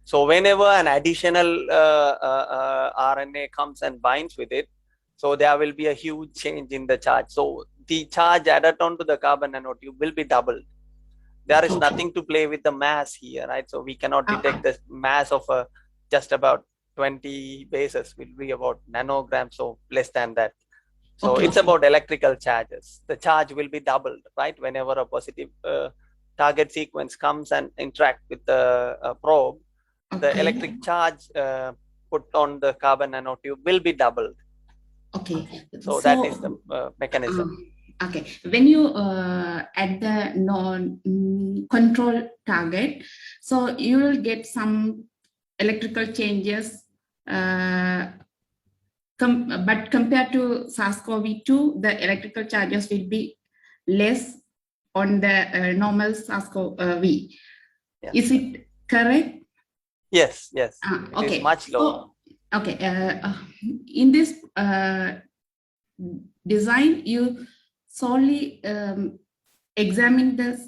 So whenever an additional RNA comes and binds with it, so there will be a huge change in the charge. So the charge added on to the carbon nanotube will be doubled. There is nothing to play with the mass here, right? So we cannot detect the mass of just about 20 bases, will be about nanograms, so less than that. So it's about electrical charges. The charge will be doubled, right? Whenever a positive target sequence comes and interact with the probe, the electric charge put on the carbon nanotube will be doubled. Okay. So that is the mechanism. Okay. When you add the non-control target, so you will get some electrical changes. But compared to SARS-CoV-2, the electrical charges will be less on the normal SARS-CoV. Yeah. Is it correct? Yes, yes. It is much lower. So, okay. In this design, you solely examine the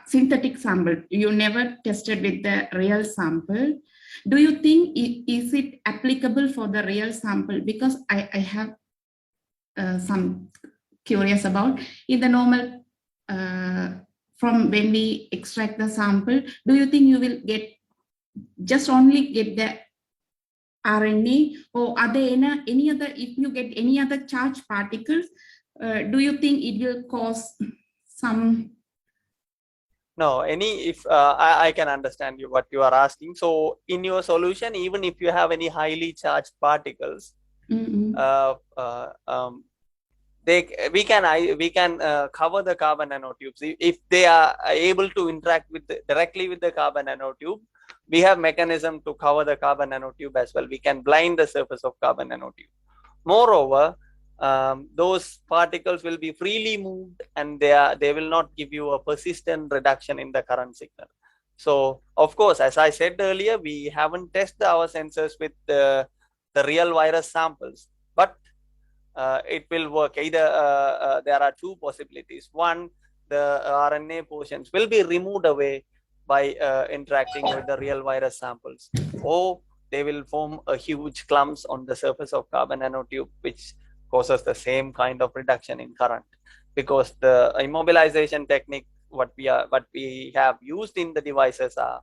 synthetic sample. You never tested with the real sample. Do you think is it applicable for the real sample? Because I have some curious about in the normal from when we extract the sample. Do you think you will get just only get the RNA, or are there any other, if you get any other charged particles, do you think it will cause some? No, if I can understand what you are asking. So in your solution, even if you have any highly charged particles, we can cover the carbon nanotubes if they are able to interact with directly with the carbon nanotube. We have mechanism to cover the carbon nanotube as well. We can blind the surface of carbon nanotube. Moreover, those particles will be freely moved, and they will not give you a persistent reduction in the current signal. So of course, as I said earlier, we haven't tested our sensors with the real virus samples, but it will work. Either there are two possibilities. One, the RNA portions will be removed away by interacting with the real virus samples, or they will form a huge clumps on the surface of carbon nanotube, which causes the same kind of reduction in current, because the immobilization technique what we have used in the devices are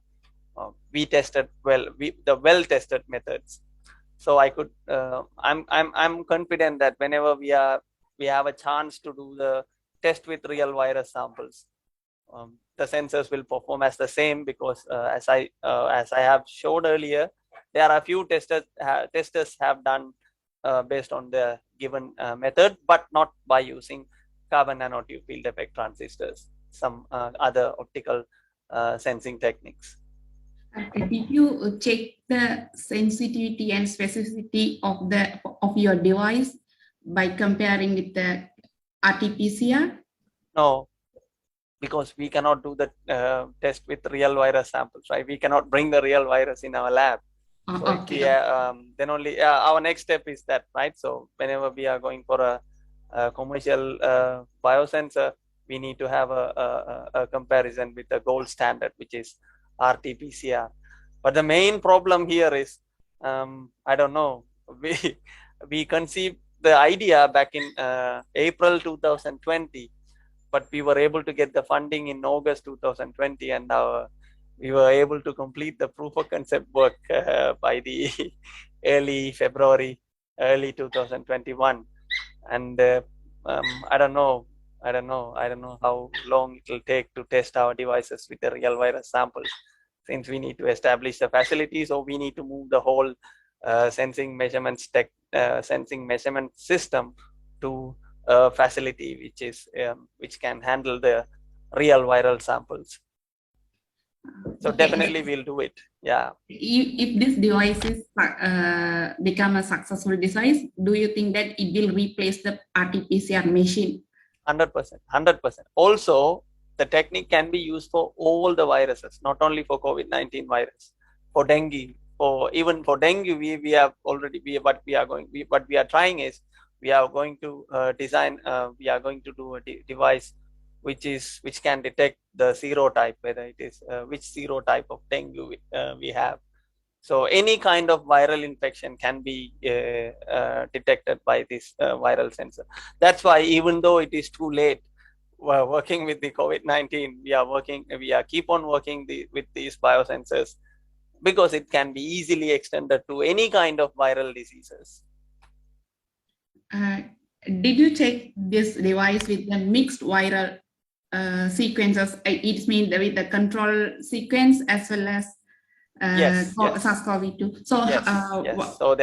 we tested the well tested methods. So I could I'm confident that whenever we have a chance to do the test with real virus samples, the sensors will perform as the same, because as I have showed earlier, there are a few testers have done based on the given method, but not by using carbon nanotube field effect transistors, some other optical sensing techniques. Did you check the sensitivity and specificity of your device by comparing with the RT-PCR? No, because we cannot do the test with real virus samples, right? We cannot bring the real virus in our lab. So Okay. then only our next step is that, right? So whenever we are going for a commercial biosensor, we need to have a comparison with the gold standard, which is RT-PCR. But the main problem here is, I don't know, we conceived the idea back in April 2020, but we were able to get the funding in August 2020, and we were able to complete the proof of concept work by the early February, early 2021. And I don't know how long it will take to test our devices with the real virus samples, since we need to establish the facilities, or we need to move the whole sensing measurement system to a facility which can handle the real viral samples. So okay. definitely we'll do it. Yeah. If this device is become a successful device, do you think that it will replace the RT-PCR machine? 100%. Also, the technique can be used for all the viruses, not only for COVID-19 virus, for dengue, even for dengue. We have already what we are trying is we are going to design. We are going to do a device which can detect the serotype, whether it is which serotype of dengue we have. So any kind of viral infection can be detected by this viral sensor. That's why, even though it is too late, we're working with the COVID-19, we keep on working with these biosensors, because it can be easily extended to any kind of viral diseases. Did you check this device with the mixed viral sequences? It means with the control sequence as well as yes. SARS-CoV-2. So yes. So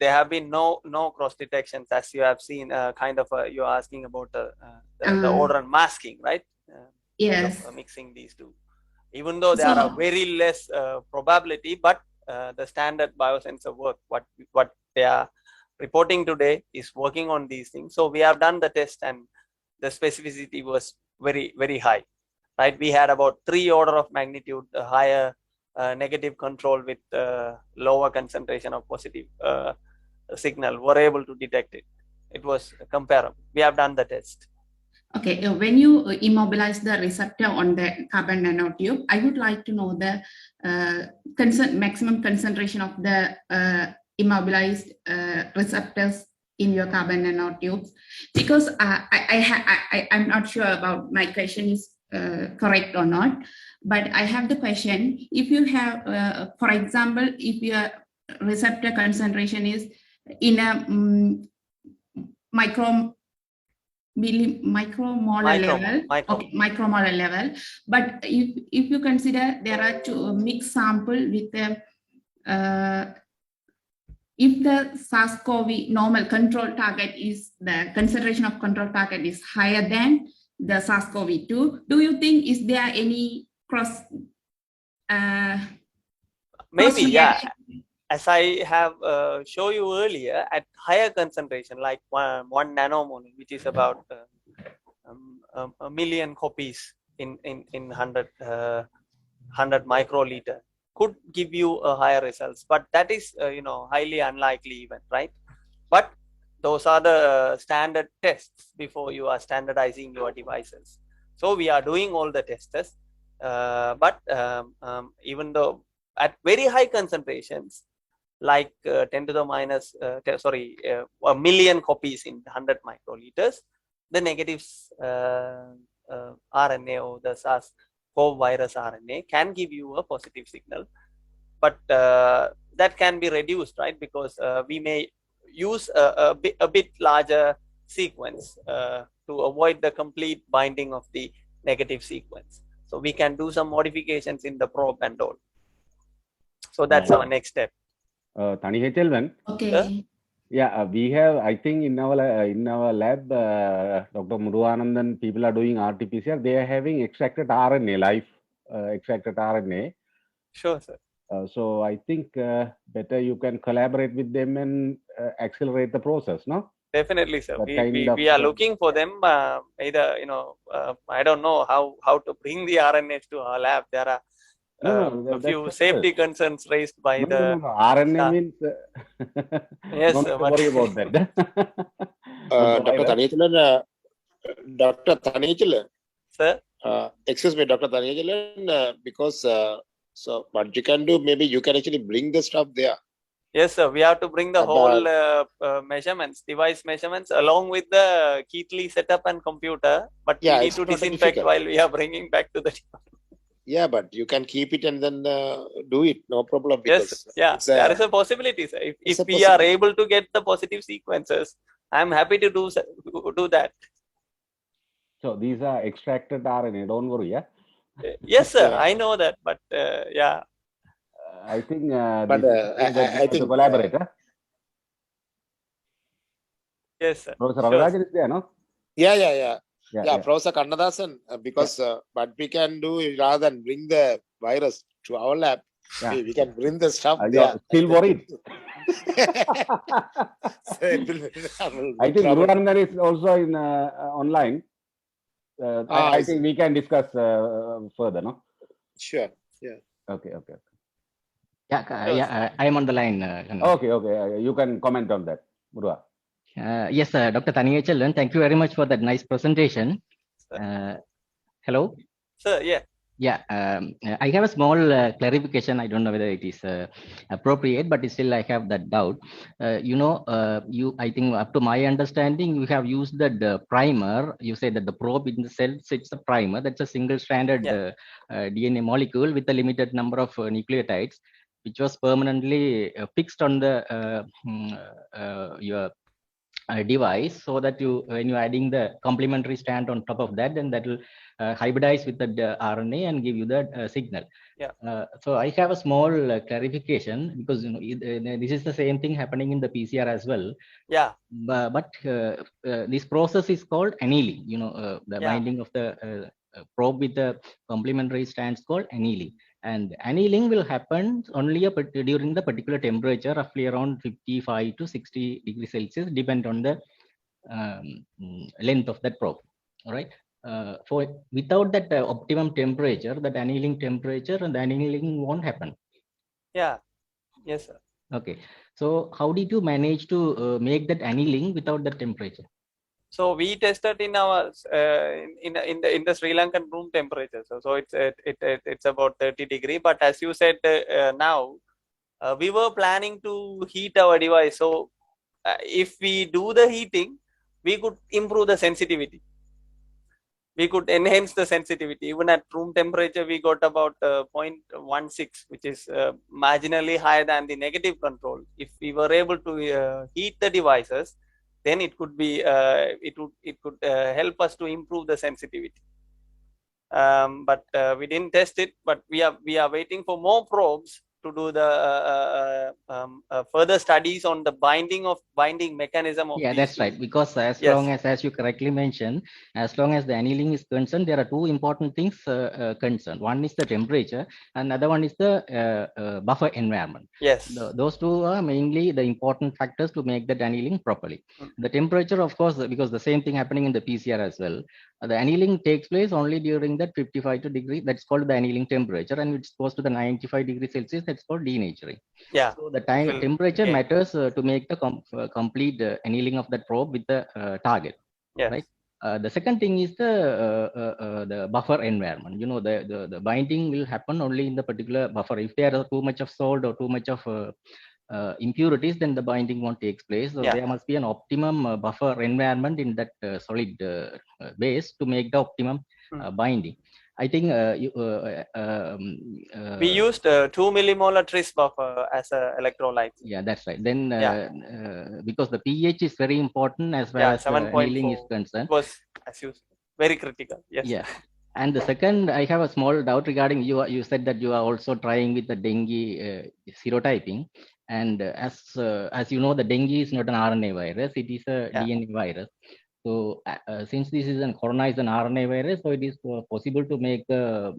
there have been no cross detections, as you have seen. You're asking about the order and masking, right? Yes. Mixing these two, even though there are very less probability, but the standard biosensor work, what they are reporting today, is working on these things. So we have done the test, and the specificity was very, very high, right? We had about 3 order of magnitude higher negative control with lower concentration of positive signal were able to detect it. It was comparable. We have done the test. Okay, when you immobilize the receptor on the carbon nanotube, I would like to know the maximum concentration of the immobilized receptors in your carbon nanotubes, because I'm not sure about my question is correct or not, but I have the question: if you have, for example, if your receptor concentration is in a micromolar level, okay, micromolar level, but if you consider there are two mixed sample with the if the SARS-CoV normal control target is, the concentration of control target is higher than the SARS-CoV-2, do you think is there any cross maybe, yeah. As I have shown you earlier, at higher concentration, like one nanomolar, which is about a million copies in 100 microliter, could give you a higher results, but that is highly unlikely even, right? But those are the standard tests before you are standardizing your devices. So we are doing all the tests, but even though at very high concentrations, like 10 to the minus, a million copies in 100 microliters, the negatives RNA or the SARS-CoV virus RNA can give you a positive signal, but that can be reduced, right? Because we may use a bit larger sequence to avoid the complete binding of the negative sequence. So we can do some modifications in the probe and all. So that's our next step. Tanihe Chelvan. Okay. Yeah, we have, I think in our lab, Dr. Muruganandan, people are doing RT-PCR. They are having extracted RNA, live extracted RNA. Sure, sir. So I think better you can collaborate with them and accelerate the process, no? Definitely, sir. We are looking for them. Either I don't know how to bring the RNAs to our lab. There are a few safety concerns raised by the RNA means yes, don't worry about that. Dr. Thanechal, sir. Excuse me, Dr. Thanechal, because so what you can do, maybe you can actually bring the stuff there. Yes, sir. We have to bring the whole measurements, device measurements, along with the Keithley setup and computer. But we need to disinfect while we are bringing back to the device. Yeah, but you can keep it and then do it, no problem. Yes, yeah, there is a possibility, sir. If we are able to get the positive sequences, I'm happy to do that. So these are extracted RNA, don't worry, yeah? Yes, sir, I know that, but yeah. I think I think to collaborate, huh? Yes, sir. Professor Ravarajan is there, no? Yeah, Professor Kannadasan, because what we can do is rather than bring the virus to our lab, we can bring the stuff there. Still worried. I think Muruganandan is also in online. I think we can discuss further, no? Sure, yeah. Okay. Yeah, I am on the line. Okay. You can comment on that, Murua. Yes, Dr. Thanechal, thank you very much for that nice presentation. Hello? Sir, yeah. Yeah, I have a small clarification. I don't know whether it is appropriate, but still I have that doubt. I think up to my understanding, you have used the primer. You say that the probe in the cells, it's a primer. That's a single-stranded DNA molecule with a limited number of nucleotides, which was permanently fixed on the your device, so that when you're adding the complementary strand on top of that, then that will hybridize with the RNA and give you the signal. Yeah. So I have a small clarification, because this is the same thing happening in the PCR as well. Yeah. But this process is called annealing. The binding of the probe with the complementary strands called annealing. And annealing will happen only during the particular temperature, roughly around 55 to 60 degrees Celsius, depend on the length of that probe. All right. Without that optimum temperature, that annealing temperature, and the annealing won't happen. Yeah. Yes, sir. Okay. So how did you manage to make that annealing without the temperature? So we tested in our in the Sri Lankan room temperature. So it's about 30 degree. But as you said now, we were planning to heat our device. So if we do the heating, we could improve the sensitivity. We could enhance the sensitivity. Even at room temperature, we got about 0.16, which is marginally higher than the negative control. If we were able to heat the devices, then it could be it could help us to improve the sensitivity. But we didn't test it. But we are waiting for more probes to do the further studies on the binding mechanism of these that's two. Right, because as long as you correctly mentioned, as long as the annealing is concerned, there are two important things concerned. One is the temperature, and another one is the buffer environment. Yes, those two are mainly the important factors to make that annealing properly. The temperature, of course, because the same thing happening in the PCR as well. The annealing takes place only during that 55 degree. That's called the annealing temperature, and it goes to the 95 degrees Celsius. That's called denaturing. Yeah. So the temperature matters to make the complete annealing of that probe with the target. Yes. Right. The second thing is the buffer environment. The binding will happen only in the particular buffer. If there are too much of salt or too much of impurities, then the binding won't take place. So there must be an optimum buffer environment in that solid base to make the optimum binding. I think we used 2 millimolar tris buffer as a electrolyte. Yeah, that's right. Then because the pH is very important as far as annealing is concerned. It was, as you very critical. Yes. Yeah. And the second, I have a small doubt regarding you said that you are also trying with the dengue serotyping. And as you know, the dengue is not an RNA virus, it is a DNA virus. So since this is coronized an RNA virus, so it is possible to make a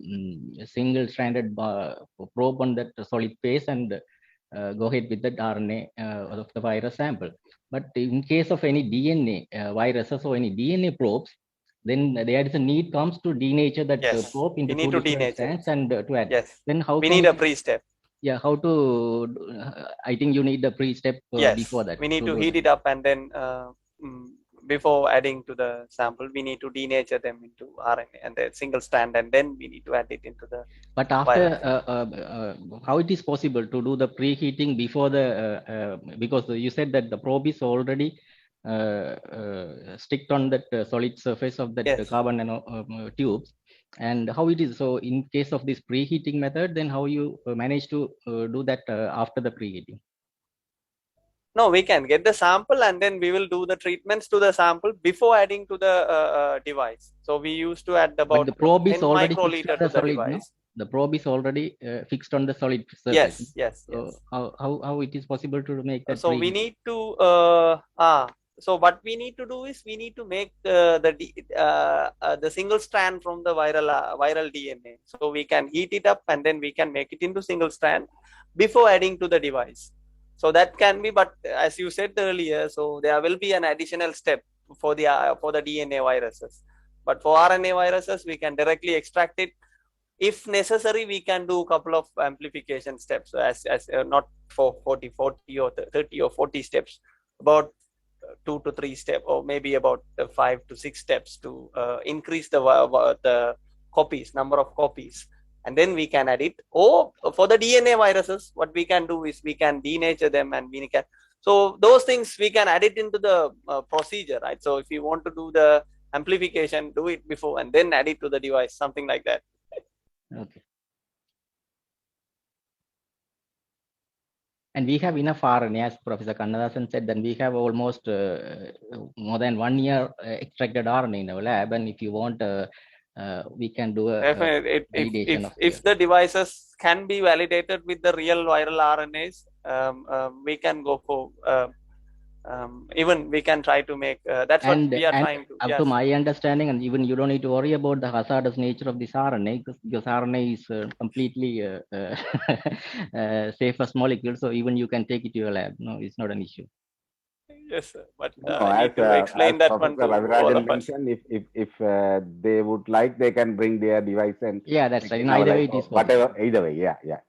single-stranded probe on that solid phase and go ahead with that RNA of the virus sample. But in case of any DNA viruses or any DNA probes, then there is a need comes to denature that probe into two different strands and to add. Yes. Then how we need a pre-step. Yeah, how to? I think you need the pre-step before that. We need to heat it up, and then before adding to the sample, we need to denature them into RNA and the single strand, and then we need to add it into the. But after, how it is possible to do the preheating before the? Because you said that the probe is already sticked on that solid surface of that carbon nanotubes. And how it is, so in case of this preheating method, then how you manage to do that after the preheating? No, we can get the sample and then we will do the treatments to the sample before adding to the device. So we used to add about but the probe is 10 already microliter to the solid, device. No? The probe is already fixed on the solid surface. Yes. So how it is possible to make that? So we need to so what we need to do is we need to make the single strand from the viral DNA. So we can heat it up and then we can make it into single strand before adding to the device. So that can be, but as you said earlier, so there will be an additional step for the DNA viruses. But for RNA viruses, we can directly extract it. If necessary, we can do a couple of amplification steps, as not for 40 or 30 or 40 steps, about 2 to 3 steps, or maybe about 5 to 6 steps to increase the copies, number of copies, and then we can add it. Or for the DNA viruses, what we can do is we can denature them, and we can. So those things we can add it into the procedure, right? So if you want to do the amplification, do it before and then add it to the device, something like that. Okay. And we have enough RNA, as Professor Kannadasan said, then we have almost more than 1 year extracted RNA in our lab. And if you want, we can do a definitely. validation of If the devices can be validated with the real viral RNAs, we can go for even we can try to make that's what we are trying to. Up to my understanding, and even you don't need to worry about the hazardous nature of this RNA, because RNA is completely safest molecule, so even you can take it to your lab. No, it's not an issue. Yes, sir. But No, I need to explain that one to all of us. Mentioned, if they would like, they can bring their device and yeah, that's right. In either way, it is whatever. Either way, yeah.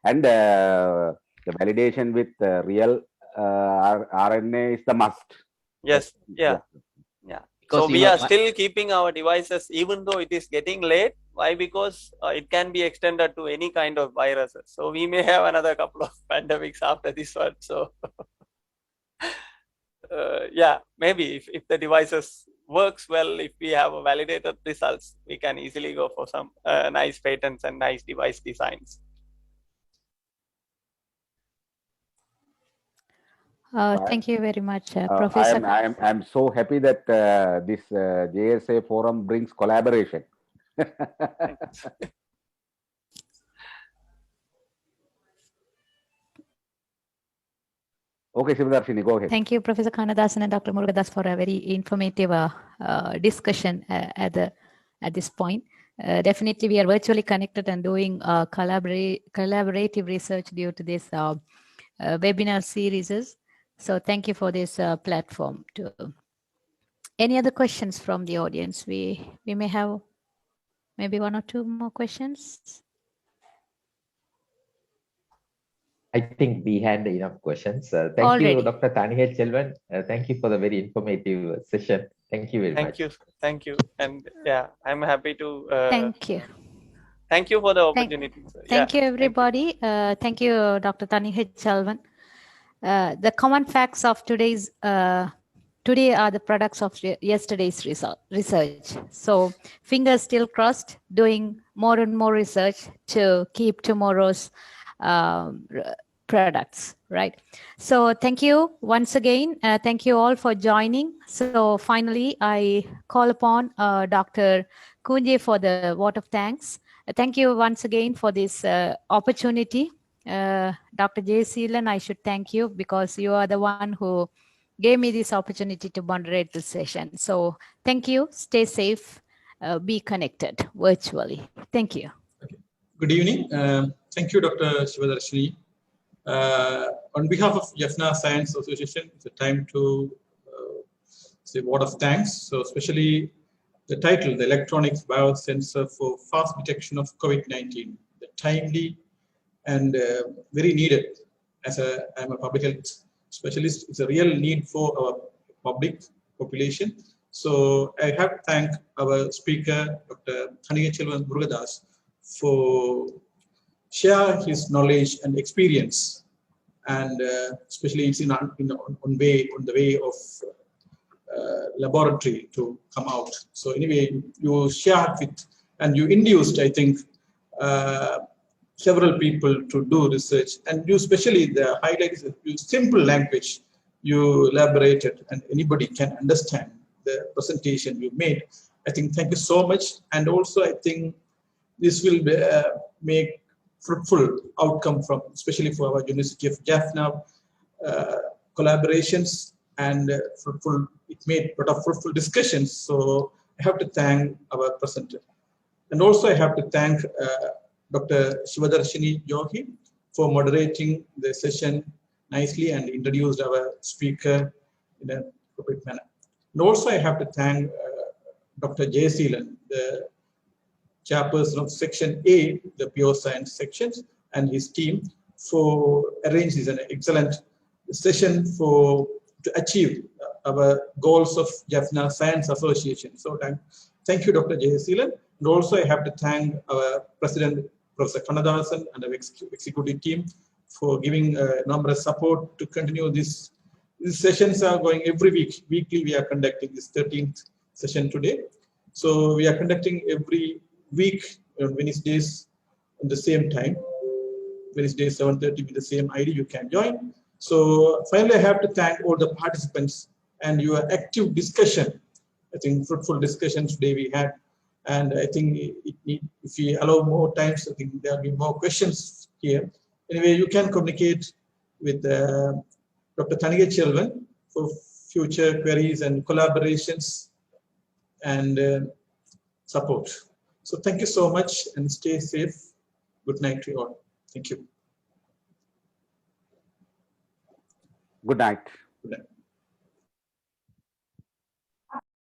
And the validation with real RNA is the must. Yes, yeah. So we are still keeping our devices, even though it is getting late. Why? Because it can be extended to any kind of viruses. So we may have another couple of pandemics after this one. So yeah, maybe if the devices works well, if we have validated results, we can easily go for some nice patents and nice device designs. Thank you very much, Professor. I'm so happy that this JSA forum brings collaboration. Okay, Shivadarshini, go ahead. Thank you, Professor Kannadasan and Dr. Murugadas, for a very informative discussion at this point. Definitely, we are virtually connected and doing collaborative research due to this webinar series. So thank you for this platform. Any other questions from the audience? We may have maybe 1 or 2 more questions. I think we had enough questions. Thank you, Dr. Tanihe Chelvan. Thank you for the very informative session. Thank you very much. Thank you. And yeah, I'm happy to. Thank you. Thank you for the opportunity. Thank you, everybody. Thank you, Dr. Tanihe Chelvan. The common facts of today are the products of yesterday's research. So fingers still crossed, doing more and more research to keep tomorrow's products, right? So thank you once again. Thank you all for joining. So finally, I call upon Dr. Kunje for the vote of thanks. Thank you once again for this opportunity. Dr. J. Seelan, I should thank you because you are the one who gave me this opportunity to moderate this session. So thank you. Stay safe. Be connected virtually. Thank you. Okay. Good evening. Thank you, Dr. Shivadarshini. On behalf of Jaffna Science Association, it's a time to say a word of thanks. So especially the title, the Electronics Biosensor for Fast Detection of COVID-19, the timely and very needed. I'm a public health specialist. It's a real need for our public population. So I have to thank our speaker, Dr. Tanihe Chelvan Murugadas, for share his knowledge and experience, and especially it's on the way of laboratory to come out. So anyway, you shared with and you induced, I think, several people to do research, and you especially the highlight is you simple language you elaborated and anybody can understand the presentation you made. I think thank you so much, and also I think this will be, make fruitful outcome from especially for our University of Jaffna collaborations, and fruitful. It made a lot of fruitful discussions. So I have to thank our presenter, and also I have to thank Dr. Shivadarshini Yogi for moderating the session nicely and introduced our speaker in a appropriate manner. And also I have to thank Dr. J. Seelan, the chairperson of Section A, the Pure Science sections, and his team for arranging an excellent session to achieve our goals of Jaffna Science Association. So thank you, Dr. J. Seelan. And also I have to thank our President, Professor Kannadasan, and our executive team for giving enormous support to continue this. These sessions are going every week. Weekly, we are conducting this 13th session today. So we are conducting every week on Wednesdays at the same time. Wednesday 7:30 with the same ID. You can join. So finally, I have to thank all the participants and your active discussion. I think fruitful discussion today we had, and I think if we allow more times, I think there will be more questions here. Anyway, you can communicate with Dr. Thanige Chelvan for future queries and collaborations and support. So thank you so much and stay safe. Good night to you all. Thank you. Good night. Good night.